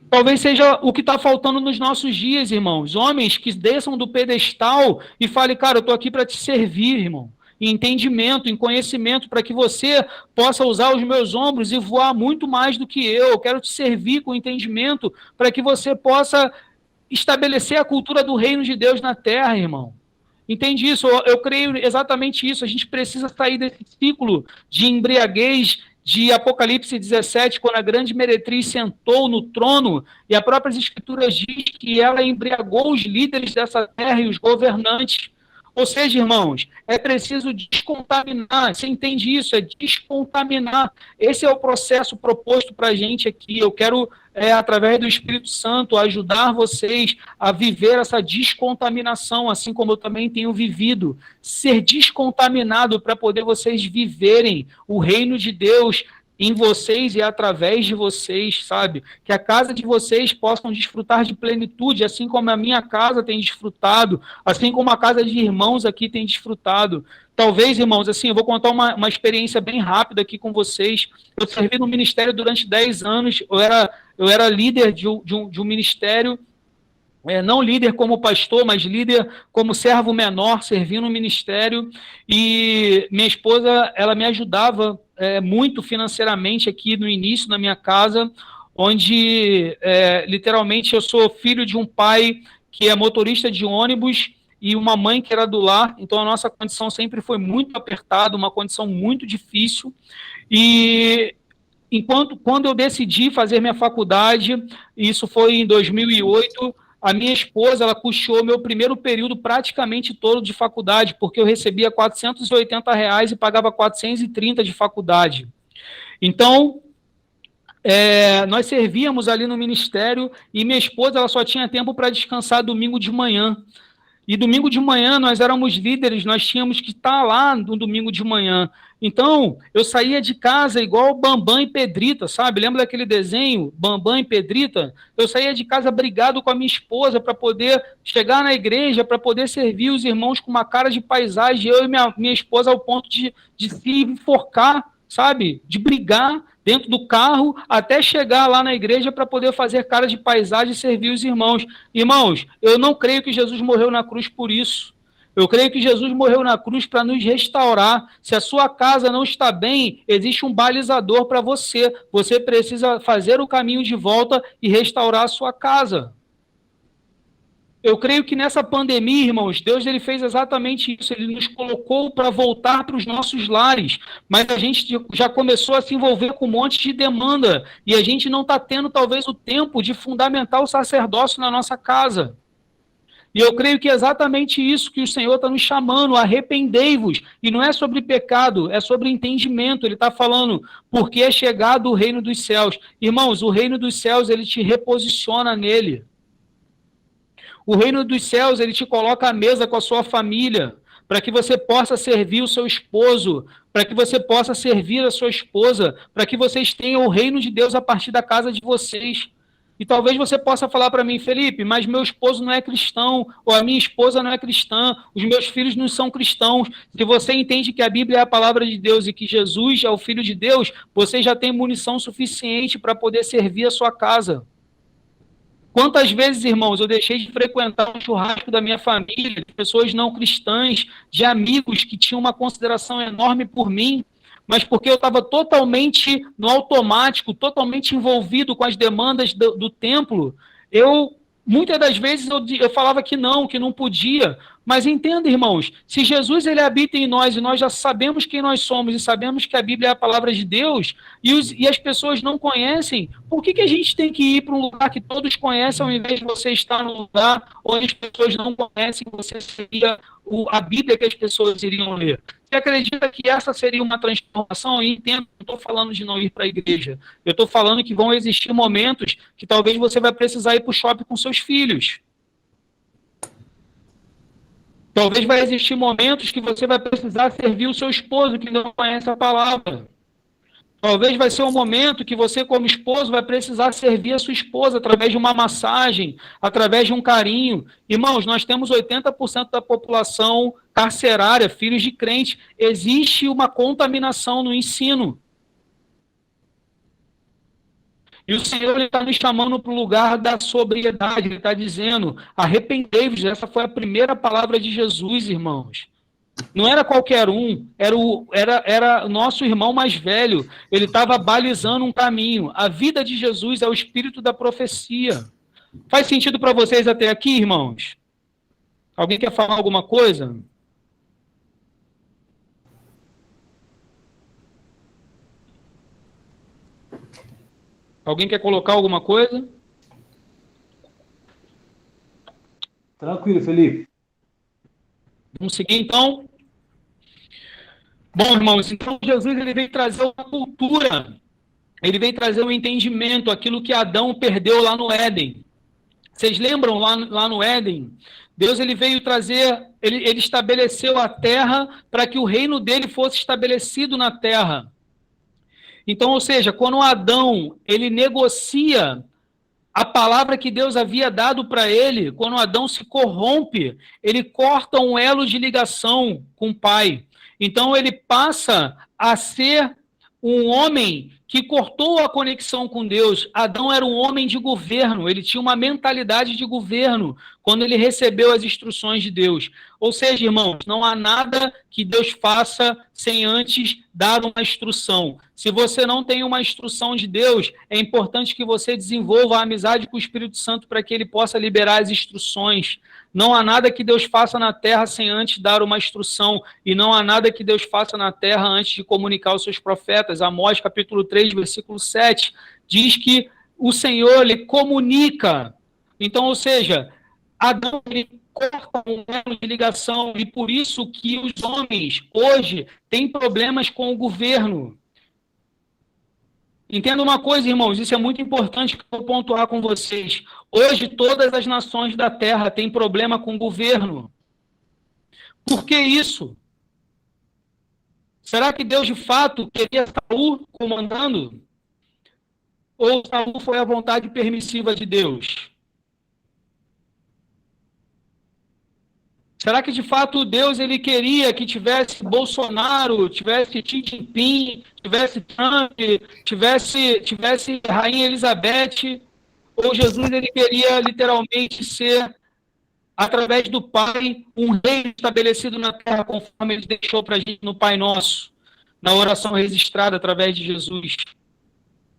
Talvez seja o que está faltando nos nossos dias, irmãos. Homens que desçam do pedestal e falem, cara, eu estou aqui para te servir, irmão. Em entendimento, em conhecimento, para que você possa usar os meus ombros e voar muito mais do que eu. Eu quero te servir com entendimento para que você possa estabelecer a cultura do reino de Deus na terra, irmão. Entende isso? Eu creio exatamente isso. A gente precisa sair desse ciclo de embriaguez de Apocalipse 17, quando a grande meretriz sentou no trono, e as próprias escrituras diz que ela embriagou os líderes dessa terra e os governantes. Ou seja, irmãos, é preciso descontaminar. Você entende isso? É descontaminar. Esse é o processo proposto para a gente aqui. Eu quero, através do Espírito Santo, ajudar vocês a viver essa descontaminação, assim como eu também tenho vivido. Ser descontaminado para poder vocês viverem o reino de Deus em vocês e através de vocês, sabe? Que a casa de vocês possam desfrutar de plenitude, assim como a minha casa tem desfrutado, assim como a casa de irmãos aqui tem desfrutado. Talvez, irmãos, assim, eu vou contar uma experiência bem rápida aqui com vocês. Eu servi no ministério durante 10 anos, eu era líder de um ministério, não líder como pastor, mas líder como servo menor, servindo no ministério, e minha esposa, ela me ajudava muito financeiramente aqui no início na minha casa, onde literalmente eu sou filho de um pai que é motorista de ônibus e uma mãe que era do lar, então a nossa condição sempre foi muito apertada, uma condição muito difícil, e quando eu decidi fazer minha faculdade, isso foi em 2008, a minha esposa, ela custeou meu primeiro período praticamente todo de faculdade, porque eu recebia R$480 e pagava 430 de faculdade. Então, nós servíamos ali no ministério e minha esposa, ela só tinha tempo para descansar domingo de manhã. E domingo de manhã nós éramos líderes, nós tínhamos que estar lá no domingo de manhã. Então, eu saía de casa igual Bambam e Pedrita, sabe? Lembra daquele desenho, Bambam e Pedrita? Eu saía de casa brigado com a minha esposa para poder chegar na igreja, para poder servir os irmãos com uma cara de paisagem, eu e minha esposa ao ponto de se enforcar, sabe? De brigar dentro do carro até chegar lá na igreja para poder fazer cara de paisagem e servir os irmãos. Irmãos, eu não creio que Jesus morreu na cruz por isso. Eu creio que Jesus morreu na cruz para nos restaurar. Se a sua casa não está bem, existe um balizador para você. Você precisa fazer o caminho de volta e restaurar a sua casa. Eu creio que nessa pandemia, irmãos, Deus ele fez exatamente isso. Ele nos colocou para voltar para os nossos lares. Mas a gente já começou a se envolver com um monte de demanda. E a gente não está tendo, talvez, o tempo de fundamentar o sacerdócio na nossa casa. E eu creio que é exatamente isso que o Senhor está nos chamando, arrependei-vos. E não é sobre pecado, é sobre entendimento. Ele está falando, porque é chegado o reino dos céus. Irmãos, o reino dos céus, ele te reposiciona nele. O reino dos céus, ele te coloca à mesa com a sua família, para que você possa servir o seu esposo, para que você possa servir a sua esposa, para que vocês tenham o reino de Deus a partir da casa de vocês. E talvez você possa falar para mim, Felipe, mas meu esposo não é cristão, ou a minha esposa não é cristã, os meus filhos não são cristãos. Se você entende que a Bíblia é a palavra de Deus e que Jesus é o Filho de Deus, você já tem munição suficiente para poder servir a sua casa. Quantas vezes, irmãos, eu deixei de frequentar o churrasco da minha família, de pessoas não cristãs, de amigos que tinham uma consideração enorme por mim, mas porque eu estava totalmente no automático, totalmente envolvido com as demandas do templo, muitas das vezes eu falava que não podia. Mas entenda, irmãos, se Jesus ele habita em nós e nós já sabemos quem nós somos e sabemos que a Bíblia é a palavra de Deus e as pessoas não conhecem, por que a gente tem que ir para um lugar que todos conhecem ao invés de você estar num lugar onde as pessoas não conhecem, você seria a Bíblia que as pessoas iriam ler? Você acredita que essa seria uma transformação? E entendo, não estou falando de não ir para a igreja. Eu estou falando que vão existir momentos que talvez você vai precisar ir para o shopping com seus filhos. Talvez vai existir momentos que você vai precisar servir o seu esposo que não conhece a palavra. Talvez vai ser um momento que você, como esposo, vai precisar servir a sua esposa através de uma massagem, através de um carinho. Irmãos, nós temos 80% da população carcerária, filhos de crente. Existe uma contaminação no ensino. E o Senhor está nos chamando para o lugar da sobriedade. Ele está dizendo, arrependei-vos. Essa foi a primeira palavra de Jesus, irmãos. Não era qualquer um, era o nosso irmão mais velho. Ele estava balizando um caminho. A vida de Jesus é o espírito da profecia. Faz sentido para vocês até aqui, irmãos? Alguém quer falar alguma coisa? Alguém quer colocar alguma coisa? Tranquilo, Felipe. Vamos seguir, então? Bom, irmãos, então Jesus ele veio trazer uma cultura, ele veio trazer um entendimento, aquilo que Adão perdeu lá no Éden. Vocês lembram lá no Éden? Deus ele veio trazer, ele estabeleceu a terra para que o reino dele fosse estabelecido na terra. Então, ou seja, quando Adão ele negocia a palavra que Deus havia dado para ele, quando Adão se corrompe, ele corta um elo de ligação com o Pai. Então, ele passa a ser um homem que cortou a conexão com Deus. Adão era um homem de governo, ele tinha uma mentalidade de governo quando ele recebeu as instruções de Deus. Ou seja, irmãos, não há nada que Deus faça sem antes dar uma instrução. Se você não tem uma instrução de Deus, é importante que você desenvolva a amizade com o Espírito Santo para que ele possa liberar as instruções. Não há nada que Deus faça na terra sem antes dar uma instrução, e não há nada que Deus faça na terra antes de comunicar aos seus profetas. Amós, capítulo 3, versículo 7, diz que o Senhor lhe comunica. Então, ou seja, Adão ele corta um elo de ligação, e por isso que os homens hoje têm problemas com o governo. Entenda uma coisa, irmãos, isso é muito importante que eu vou pontuar com vocês. Hoje, todas as nações da Terra têm problema com o governo. Por que isso? Será que Deus, de fato, queria Saul comandando? Ou Saul foi a vontade permissiva de Deus? Será que, de fato, Deus ele queria que tivesse Bolsonaro, tivesse Xi Jinping, tivesse Trump, tivesse Rainha Elizabeth? Ou Jesus ele queria literalmente ser, através do Pai, um reino estabelecido na terra, conforme ele deixou para a gente no Pai Nosso, na oração registrada através de Jesus?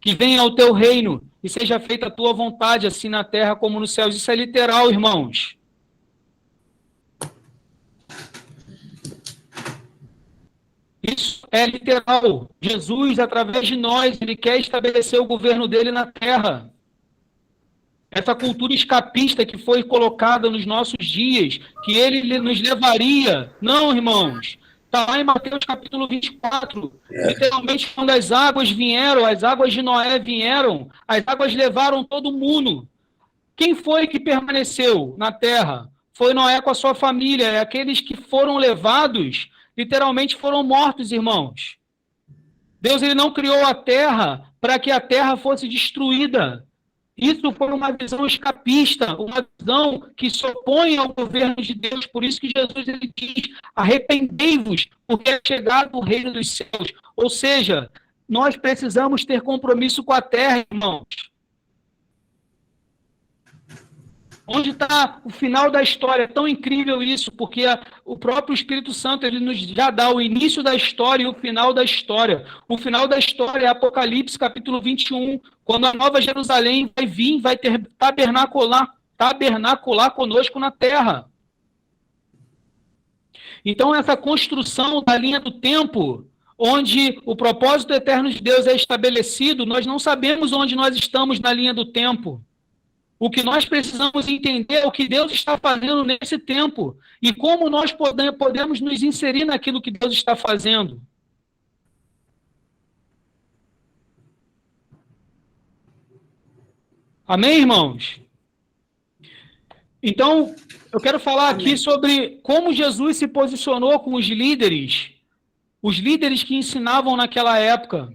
Que venha ao teu reino e seja feita a tua vontade, assim na terra como nos céus. Isso é literal, irmãos. Isso é literal. Jesus, através de nós, ele quer estabelecer o governo dele na terra. Essa cultura escapista que foi colocada nos nossos dias, que ele nos levaria... Não, irmãos. Está lá em Mateus capítulo 24. Literalmente, quando as águas vieram, as águas de Noé vieram, as águas levaram todo mundo. Quem foi que permaneceu na terra? Foi Noé com a sua família. Aqueles que foram levados, literalmente foram mortos, irmãos. Deus ele não criou a terra para que a terra fosse destruída. Isso foi uma visão escapista, uma visão que se opõe ao governo de Deus. Por isso que Jesus ele diz, arrependei-vos, porque é chegado o reino dos céus. Ou seja, nós precisamos ter compromisso com a terra, irmãos. Onde está o final da história? É tão incrível isso, porque o próprio Espírito Santo ele nos já dá o início da história e o final da história. O final da história é Apocalipse, capítulo 21, quando a Nova Jerusalém vai vir, vai ter tabernacular conosco na terra. Então, essa construção da linha do tempo, onde o propósito eterno de Deus é estabelecido, nós não sabemos onde nós estamos na linha do tempo. O que nós precisamos entender é o que Deus está fazendo nesse tempo e como nós podemos nos inserir naquilo que Deus está fazendo. Amém, irmãos? Então, eu quero falar aqui sobre como Jesus se posicionou com os líderes que ensinavam naquela época.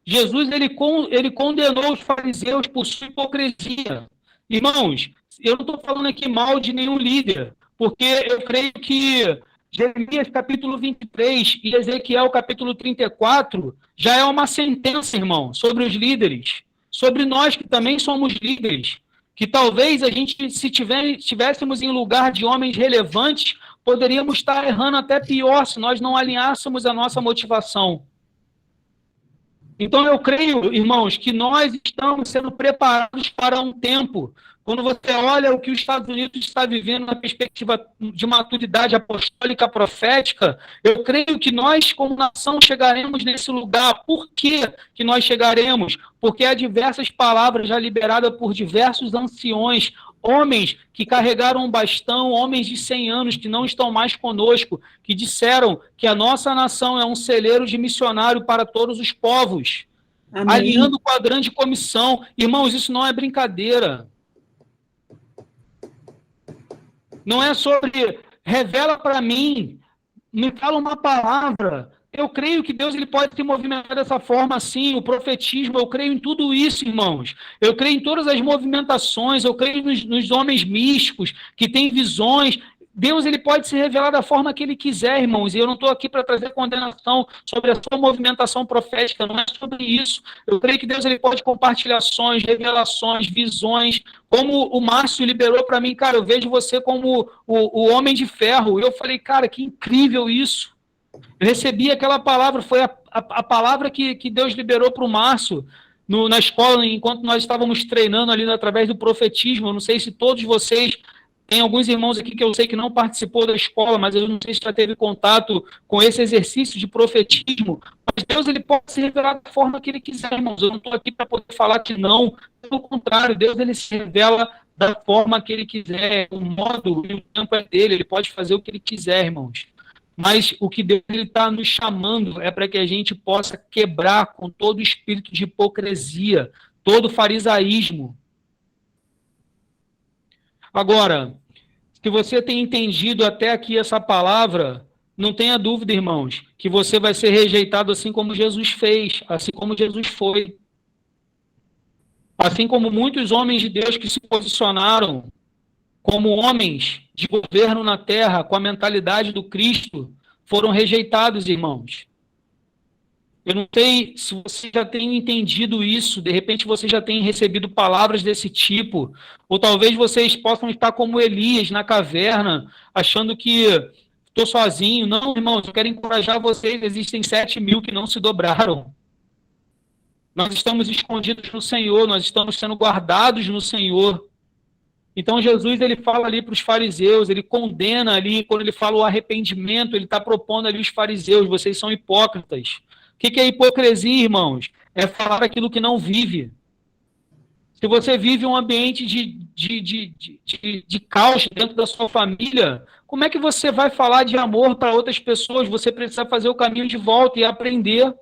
Jesus ele condenou os fariseus por sua hipocrisia. Irmãos, eu não estou falando aqui mal de nenhum líder, porque eu creio que Jeremias capítulo 23 e Ezequiel capítulo 34 já é uma sentença, irmão, sobre os líderes, sobre nós que também somos líderes, que talvez a gente, se tivéssemos em lugar de homens relevantes, poderíamos estar errando até pior se nós não alinhássemos a nossa motivação. Então, eu creio, irmãos, que nós estamos sendo preparados para um tempo. Quando você olha o que os Estados Unidos está vivendo na perspectiva de maturidade apostólica profética, eu creio que nós, como nação, chegaremos nesse lugar. Por que nós chegaremos? Porque há diversas palavras já liberadas por diversos anciões, homens que carregaram um bastão, homens de 100 anos que não estão mais conosco, que disseram que a nossa nação é um celeiro de missionário para todos os povos, Amém. alinhando com a grande comissão. Irmãos, isso não é brincadeira. Não é sobre, revela para mim, me fala uma palavra. Eu creio que Deus ele pode se movimentar dessa forma assim, o profetismo, eu creio em tudo isso, irmãos. Eu creio em todas as movimentações, eu creio nos homens místicos que têm visões. Deus ele pode se revelar da forma que ele quiser, irmãos, e eu não estou aqui para trazer condenação sobre a sua movimentação profética, não é sobre isso. Eu creio que Deus ele pode compartilhar sonhos, revelações, visões, como o Márcio liberou para mim, cara, eu vejo você como o homem de ferro. Eu falei, cara, que incrível isso. Eu recebi aquela palavra, foi a palavra que Deus liberou para o Márcio na escola, enquanto nós estávamos treinando ali através do profetismo. Eu não sei se todos vocês, tem alguns irmãos aqui que eu sei que não participou da escola, mas eu não sei se já teve contato com esse exercício de profetismo. Mas Deus ele pode se revelar da forma que ele quiser, irmãos. Eu não estou aqui para poder falar que não. Pelo contrário, Deus ele se revela da forma que ele quiser. O modo e o tempo é dele, ele pode fazer o que ele quiser, irmãos. Mas o que Deus está nos chamando é para que a gente possa quebrar com todo o espírito de hipocrisia, todo farisaísmo. Agora, se você tem entendido até aqui essa palavra, não tenha dúvida, irmãos, que você vai ser rejeitado assim como Jesus fez, assim como Jesus foi. Assim como muitos homens de Deus que se posicionaram como homens de governo na terra, com a mentalidade do Cristo, foram rejeitados, irmãos. Eu não sei se você já tem entendido isso, de repente você já tem recebido palavras desse tipo, ou talvez vocês possam estar como Elias na caverna, achando que estou sozinho. Não, irmãos, eu quero encorajar vocês, existem 7.000 que não se dobraram. Nós estamos escondidos no Senhor, nós estamos sendo guardados no Senhor. Então Jesus ele fala ali para os fariseus, ele condena ali, quando ele fala o arrependimento, ele está propondo ali os fariseus, vocês são hipócritas. O que é hipocrisia, irmãos? É falar aquilo que não vive. Se você vive um ambiente de caos dentro da sua família, como é que você vai falar de amor para outras pessoas? Você precisa fazer o caminho de volta e aprender.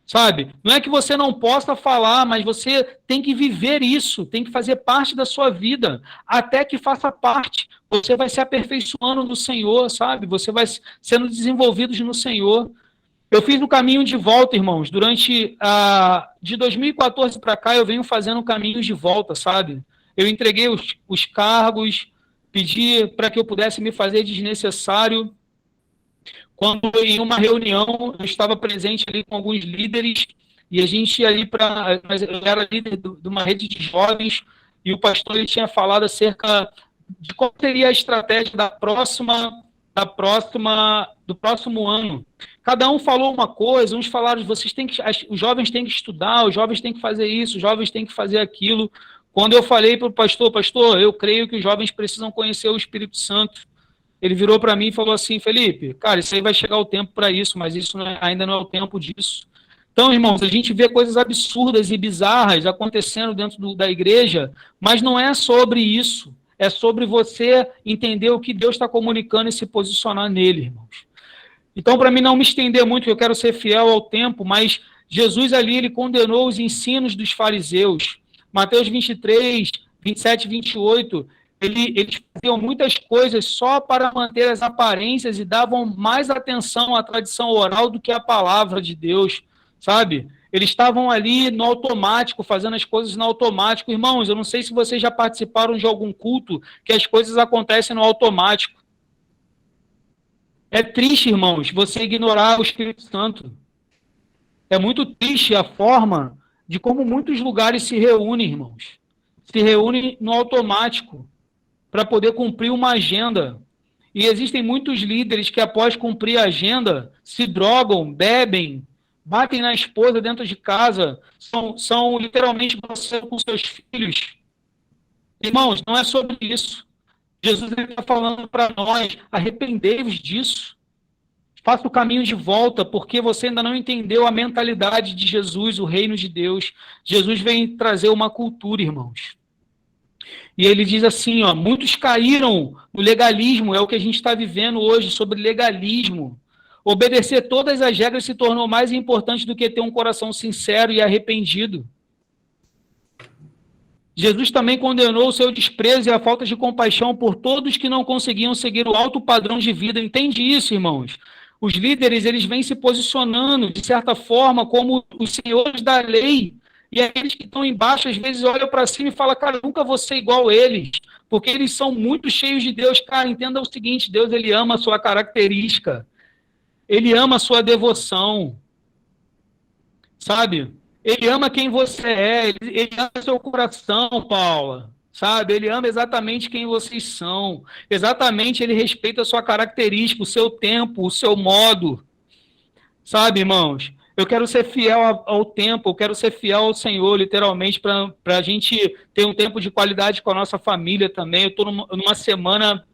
Sabe? Não é que você não possa falar, mas você tem que viver isso, tem que fazer parte da sua vida, até que faça parte. Você vai se aperfeiçoando no Senhor, sabe? Você vai sendo desenvolvido no Senhor. Eu fiz o caminho de volta, irmãos, de 2014 para cá, eu venho fazendo caminhos de volta, sabe? Eu entreguei os cargos, pedi para que eu pudesse me fazer desnecessário. Quando em uma reunião eu estava presente ali com alguns líderes e a gente ia ali eu era líder de uma rede de jovens e o pastor ele tinha falado acerca de qual seria a estratégia do próximo ano. Cada um falou uma coisa, uns falaram, os jovens têm que estudar, os jovens têm que fazer isso, os jovens têm que fazer aquilo. Quando eu falei para o pastor, eu creio que os jovens precisam conhecer o Espírito Santo. Ele virou para mim e falou assim, Felipe, cara, isso aí vai chegar o tempo para isso, mas isso ainda não é o tempo disso. Então, irmãos, a gente vê coisas absurdas e bizarras acontecendo dentro da igreja, mas não é sobre isso. É sobre você entender o que Deus está comunicando e se posicionar nele, irmãos. Então, para mim não me estender muito, eu quero ser fiel ao tempo, mas Jesus ali, ele condenou os ensinos dos fariseus. Mateus 23, 27 e 28, eles faziam muitas coisas só para manter as aparências e davam mais atenção à tradição oral do que à palavra de Deus, sabe? Eles estavam ali no automático, fazendo as coisas no automático. Irmãos, eu não sei se vocês já participaram de algum culto que as coisas acontecem no automático. É triste, irmãos, você ignorar o Espírito Santo. É muito triste a forma de como muitos lugares se reúnem, irmãos. Se reúnem no automático para poder cumprir uma agenda. E existem muitos líderes que, após cumprir a agenda, se drogam, bebem, batem na esposa dentro de casa, são literalmente grosseros com seus filhos. Irmãos, não é sobre isso. Jesus está falando para nós, arrependei-vos disso. Faça o caminho de volta, porque você ainda não entendeu a mentalidade de Jesus, o reino de Deus. Jesus vem trazer uma cultura, irmãos. E ele diz assim, ó, muitos caíram no legalismo, é o que a gente está vivendo hoje, sobre legalismo. Obedecer todas as regras se tornou mais importante do que ter um coração sincero e arrependido. Jesus também condenou o seu desprezo e a falta de compaixão por todos que não conseguiam seguir o alto padrão de vida. Entende isso, irmãos? Os líderes, eles vêm se posicionando, de certa forma, como os senhores da lei. E aqueles que estão embaixo, às vezes, olham para cima e falam, cara, eu nunca vou ser igual a eles, porque eles são muito cheios de Deus. Cara, entenda o seguinte, Deus, ele ama a sua característica. Ele ama a sua devoção. Sabe? Ele ama quem você é, ele ama seu coração, Paula, sabe? Ele ama exatamente quem vocês são, exatamente, ele respeita a sua característica, o seu tempo, o seu modo, sabe, irmãos? Eu quero ser fiel ao tempo, eu quero ser fiel ao Senhor, literalmente, para a gente ter um tempo de qualidade com a nossa família também. Eu estou numa semana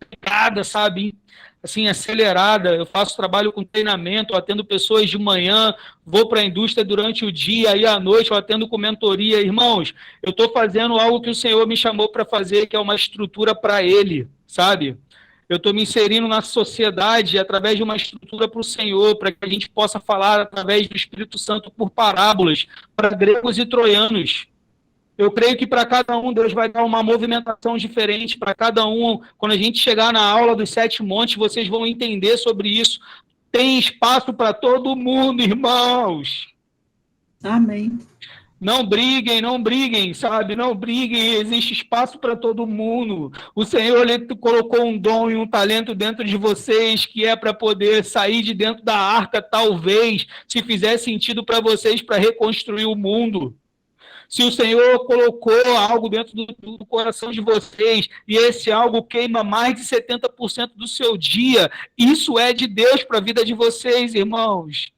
pegada, sabe? Assim, acelerada, eu faço trabalho com treinamento, eu atendo pessoas de manhã, vou para a indústria durante o dia, aí à noite eu atendo com mentoria. Irmãos, eu estou fazendo algo que o Senhor me chamou para fazer, que é uma estrutura para Ele, sabe? Eu estou me inserindo na sociedade através de uma estrutura para o Senhor, para que a gente possa falar através do Espírito Santo por parábolas, para gregos e troianos. Eu creio que para cada um Deus vai dar uma movimentação diferente, para cada um. Quando a gente chegar na aula dos 7 montes, vocês vão entender sobre isso. Tem espaço para todo mundo, irmãos. Amém. Não briguem, sabe? Não briguem, existe espaço para todo mundo. O Senhor, ele colocou um dom e um talento dentro de vocês, que é para poder sair de dentro da arca, talvez, se fizer sentido para vocês, para reconstruir o mundo. Se o Senhor colocou algo dentro do coração de vocês e esse algo queima mais de 70% do seu dia, isso é de Deus para a vida de vocês, irmãos.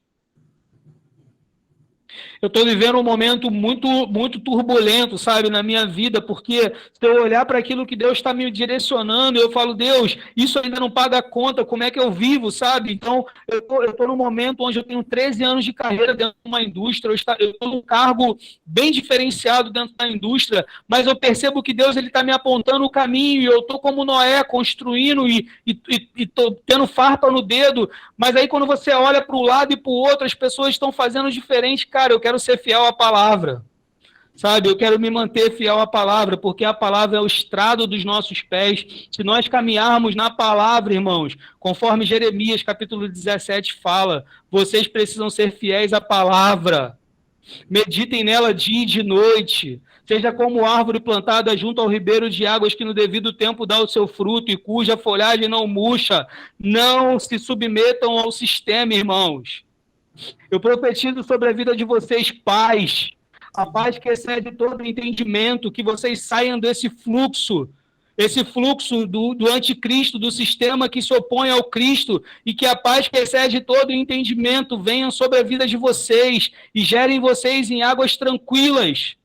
Eu estou vivendo um momento muito, muito turbulento, sabe, na minha vida, porque se eu olhar para aquilo que Deus está me direcionando, eu falo, Deus, isso ainda não paga a conta, como é que eu vivo, sabe? Então, eu estou num momento onde eu tenho 13 anos de carreira dentro de uma indústria, eu estou num cargo bem diferenciado dentro da indústria, mas eu percebo que Deus está me apontando o caminho, e eu estou como Noé, construindo e estou tendo farpa no dedo, mas aí quando você olha para o lado e para o outro, as pessoas estão fazendo diferente, cara, eu quero ser fiel à palavra, sabe? Eu quero me manter fiel à palavra, porque a palavra é o estrado dos nossos pés. Se nós caminharmos na palavra, irmãos, conforme Jeremias capítulo 17 fala, vocês precisam ser fiéis à palavra. Meditem nela dia e de noite. Seja como árvore plantada junto ao ribeiro de águas que no devido tempo dá o seu fruto e cuja folhagem não murcha. Não se submetam ao sistema, irmãos. Eu profetizo sobre a vida de vocês, pais, a paz que excede todo entendimento, que vocês saiam desse fluxo do anticristo, do sistema que se opõe ao Cristo, e que a paz que excede todo entendimento venha sobre a vida de vocês e gerem vocês em águas tranquilas.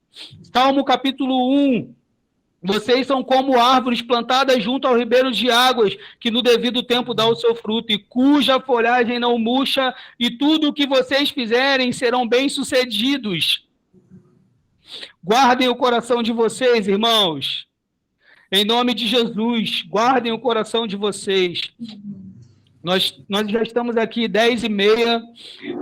Salmo capítulo 1. Vocês são como árvores plantadas junto ao ribeiro de águas, que no devido tempo dá o seu fruto, e cuja folhagem não murcha, e tudo o que vocês fizerem serão bem-sucedidos. Guardem o coração de vocês, irmãos. Em nome de Jesus, guardem o coração de vocês. Nós já estamos aqui 10h30.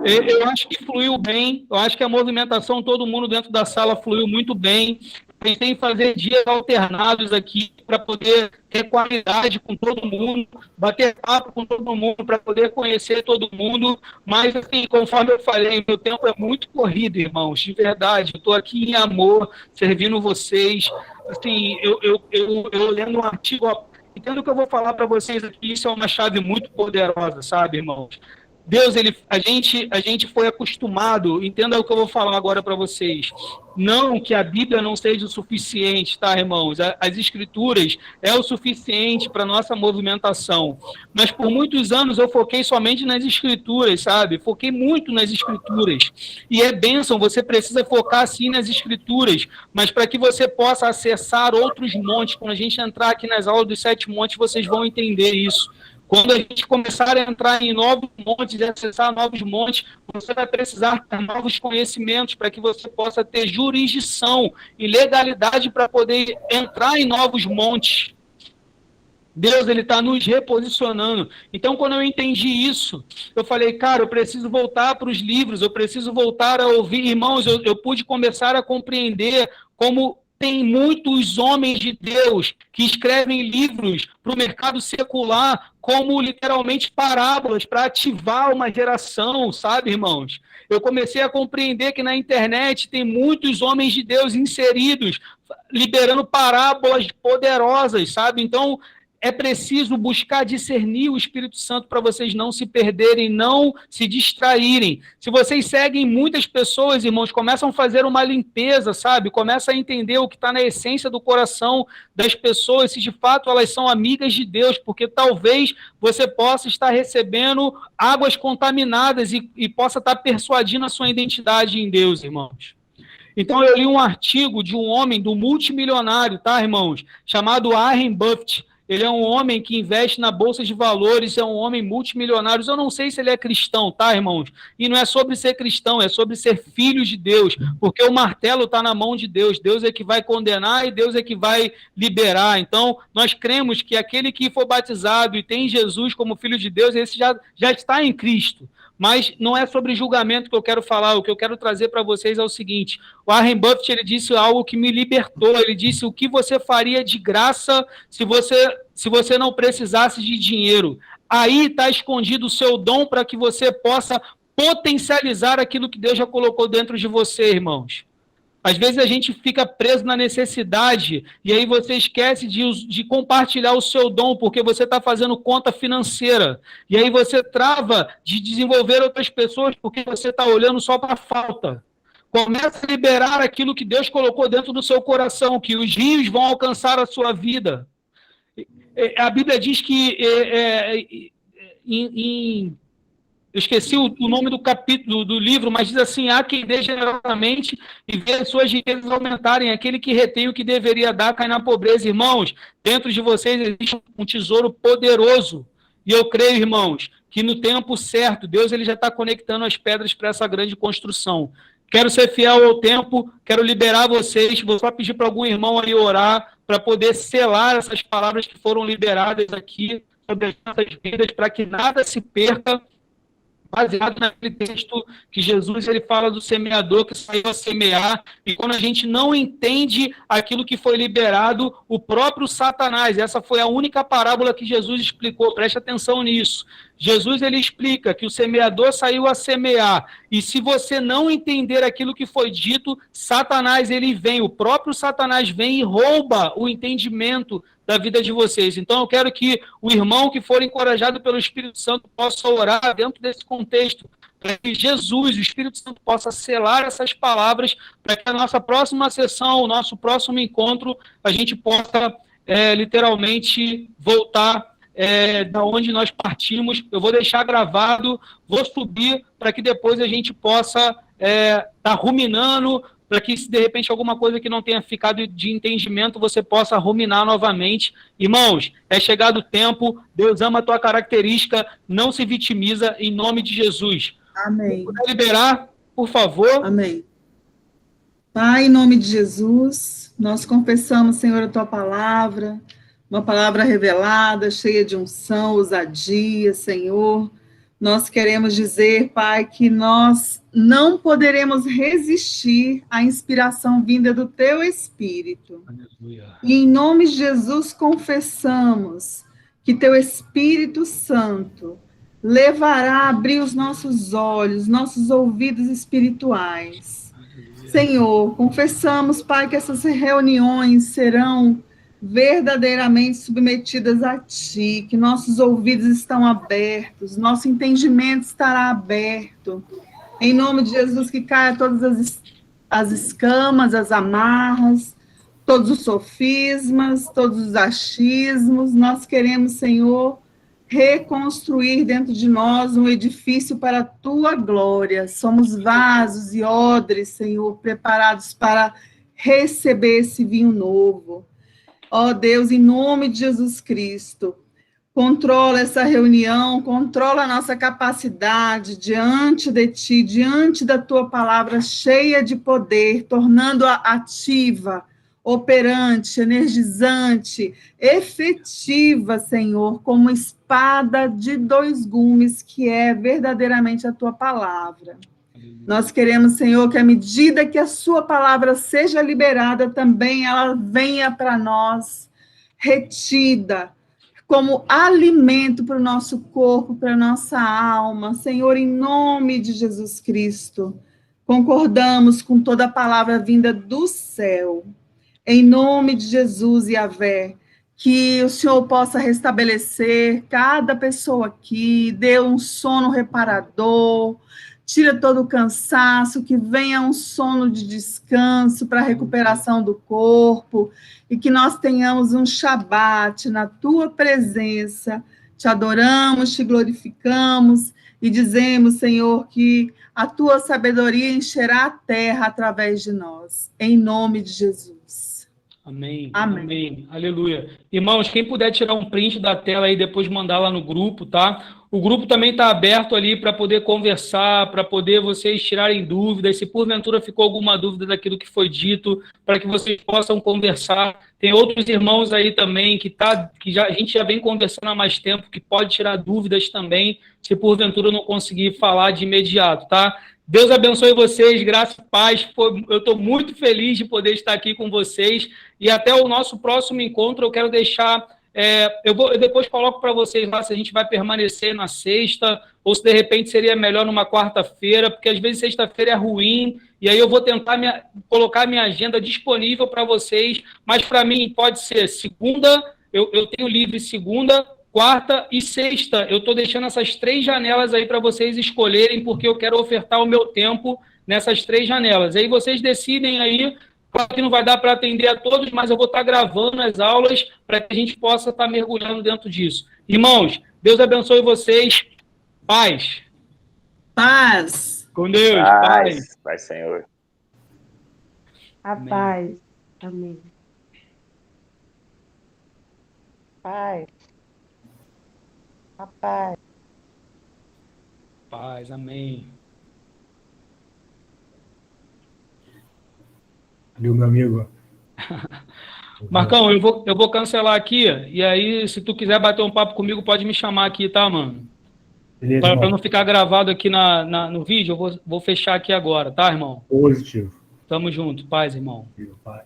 Eu acho que fluiu bem. Eu acho que a movimentação, todo mundo dentro da sala fluiu muito bem. Pensei em fazer dias alternados aqui para poder ter qualidade com todo mundo, bater papo com todo mundo, para poder conhecer todo mundo. Mas, assim, conforme eu falei, meu tempo é muito corrido, irmãos, de verdade. Eu estou aqui em amor, servindo vocês. Assim, eu lendo um artigo, entendo o que eu vou falar para vocês aqui, isso é uma chave muito poderosa, sabe, irmãos? Deus, a gente foi acostumado, entenda o que eu vou falar agora para vocês. Não que a Bíblia não seja o suficiente, tá, irmãos? As Escrituras é o suficiente para nossa movimentação. Mas por muitos anos eu foquei somente nas Escrituras, sabe? Foquei muito nas Escrituras. E é bênção, você precisa focar sim nas Escrituras, mas para que você possa acessar outros montes, quando a gente entrar aqui nas aulas dos 7 montes, vocês vão entender isso. Quando a gente começar a entrar em novos montes, acessar novos montes, você vai precisar ter novos conhecimentos para que você possa ter jurisdição e legalidade para poder entrar em novos montes. Deus, ele está nos reposicionando. Então, quando eu entendi isso, eu falei, cara, eu preciso voltar para os livros, eu preciso voltar a ouvir. Irmãos, eu pude começar a compreender como tem muitos homens de Deus que escrevem livros para o mercado secular como literalmente parábolas para ativar uma geração, sabe, irmãos? Eu comecei a compreender que na internet tem muitos homens de Deus inseridos, liberando parábolas poderosas, sabe? Então, é preciso buscar discernir o Espírito Santo para vocês não se perderem, não se distraírem. Se vocês seguem muitas pessoas, irmãos, começam a fazer uma limpeza, sabe? Começa a entender o que está na essência do coração das pessoas, se de fato elas são amigas de Deus, porque talvez você possa estar recebendo águas contaminadas e possa estar persuadindo a sua identidade em Deus, irmãos. Então, eu li um artigo de um homem, do multimilionário, tá, irmãos? Chamado Warren Buffett. Ele é um homem que investe na bolsa de valores, é um homem multimilionário. Eu não sei se ele é cristão, tá, irmãos? E não é sobre ser cristão, é sobre ser filho de Deus, porque o martelo está na mão de Deus. Deus é que vai condenar e Deus é que vai liberar. Então, nós cremos que aquele que for batizado e tem Jesus como filho de Deus, esse já está em Cristo. Mas não é sobre julgamento que eu quero falar. O que eu quero trazer para vocês é o seguinte: o Warren Buffett, ele disse algo que me libertou. Ele disse: o que você faria de graça se você não precisasse de dinheiro? Aí está escondido o seu dom para que você possa potencializar aquilo que Deus já colocou dentro de você, irmãos. Às vezes a gente fica preso na necessidade e aí você esquece de compartilhar o seu dom porque você está fazendo conta financeira. E aí você trava de desenvolver outras pessoas porque você está olhando só para a falta. Começa a liberar aquilo que Deus colocou dentro do seu coração, que os rios vão alcançar a sua vida. A Bíblia diz que eu esqueci o nome do capítulo do livro, mas diz assim: há quem dê generosamente e vê as suas riquezas aumentarem. Aquele que retém o que deveria dar cai na pobreza. Irmãos, dentro de vocês existe um tesouro poderoso. E eu creio, irmãos, que no tempo certo, Deus ele já está conectando as pedras para essa grande construção. Quero ser fiel ao tempo, quero liberar vocês. Vou só pedir para algum irmão aí orar para poder selar essas palavras que foram liberadas aqui sobre as nossas vidas, para que nada se perca, baseado naquele texto que Jesus ele fala do semeador que saiu a semear, e quando a gente não entende aquilo que foi liberado, o próprio Satanás, essa foi a única parábola que Jesus explicou, preste atenção nisso. Jesus ele explica que o semeador saiu a semear, e se você não entender aquilo que foi dito, Satanás ele vem, o próprio Satanás vem e rouba o entendimento da vida de vocês. Então eu quero que o irmão que for encorajado pelo Espírito Santo possa orar dentro desse contexto, para que Jesus, o Espírito Santo, possa selar essas palavras, para que a nossa próxima sessão, o nosso próximo encontro, a gente possa literalmente voltar da onde nós partimos. Eu vou deixar gravado, vou subir, para que depois a gente possa estar ruminando, para que, se de repente alguma coisa que não tenha ficado de entendimento, você possa ruminar novamente. Irmãos, é chegado o tempo, Deus ama a tua característica, não se vitimiza, em nome de Jesus. Amém. Se puder liberar, por favor. Amém. Pai, em nome de Jesus, nós confessamos, Senhor, a tua palavra, uma palavra revelada, cheia de unção, ousadia, Senhor. Nós queremos dizer, Pai, que nós não poderemos resistir à inspiração vinda do Teu Espírito. Aleluia. E em nome de Jesus confessamos que Teu Espírito Santo levará a abrir os nossos olhos, nossos ouvidos espirituais. Aleluia. Senhor, confessamos, Pai, que essas reuniões serão verdadeiramente submetidas a Ti, que nossos ouvidos estão abertos, nosso entendimento estará aberto. Em nome de Jesus, que caia todas as escamas, as amarras, todos os sofismas, todos os achismos. Nós queremos, Senhor, reconstruir dentro de nós um edifício para a Tua glória. Somos vasos e odres, Senhor, preparados para receber esse vinho novo. Ó Deus, em nome de Jesus Cristo, Controla essa reunião, controla a nossa capacidade diante de Ti, diante da Tua palavra cheia de poder, tornando-a ativa, operante, energizante, efetiva, Senhor, como espada de 2 gumes, que é verdadeiramente a Tua palavra. Nós queremos, Senhor, que à medida que a Sua palavra seja liberada, também ela venha para nós retida, como alimento para o nosso corpo, para a nossa alma. Senhor, em nome de Jesus Cristo, concordamos com toda a palavra vinda do céu. Em nome de Jesus, Yahvé, que o Senhor possa restabelecer cada pessoa aqui, dê um sono reparador, tira todo o cansaço, que venha um sono de descanso para a recuperação do corpo, e que nós tenhamos um Shabat na Tua presença. Te adoramos, te glorificamos, e dizemos, Senhor, que a Tua sabedoria encherá a terra através de nós. Em nome de Jesus. Amém. Amém. Amém. Aleluia. Irmãos, quem puder tirar um print da tela aí e depois mandar lá no grupo, tá? O grupo também está aberto ali para poder conversar, para poder vocês tirarem dúvidas. Se porventura ficou alguma dúvida daquilo que foi dito, para que vocês possam conversar. Tem outros irmãos aí também a gente já vem conversando há mais tempo, que pode tirar dúvidas também, se porventura não conseguir falar de imediato, tá? Deus abençoe vocês, graça e paz. Eu estou muito feliz de poder estar aqui com vocês. E até o nosso próximo encontro, eu quero deixar... eu depois coloco para vocês lá se a gente vai permanecer na sexta, ou se de repente seria melhor numa quarta-feira, porque às vezes sexta-feira é ruim, e aí eu vou tentar colocar minha agenda disponível para vocês, mas para mim pode ser segunda, eu tenho livre segunda, quarta e sexta. Eu estou deixando essas 3 janelas aí para vocês escolherem, porque eu quero ofertar o meu tempo nessas 3 janelas. Aí vocês decidem aí. Claro que não vai dar para atender a todos, mas eu vou estar gravando as aulas para que a gente possa estar mergulhando dentro disso. Irmãos, Deus abençoe vocês. Paz. Paz. Com Deus. Paz. Paz, Senhor. A Amém. paz. Amém. Paz. A paz. Paz. Amém. Valeu, meu amigo. Marcão, eu vou cancelar aqui, e aí, se tu quiser bater um papo comigo, pode me chamar aqui, tá, mano? Beleza, Para não ficar gravado aqui no vídeo, eu vou fechar aqui agora, tá, irmão? Positivo. Tamo junto. Paz, irmão. Paz.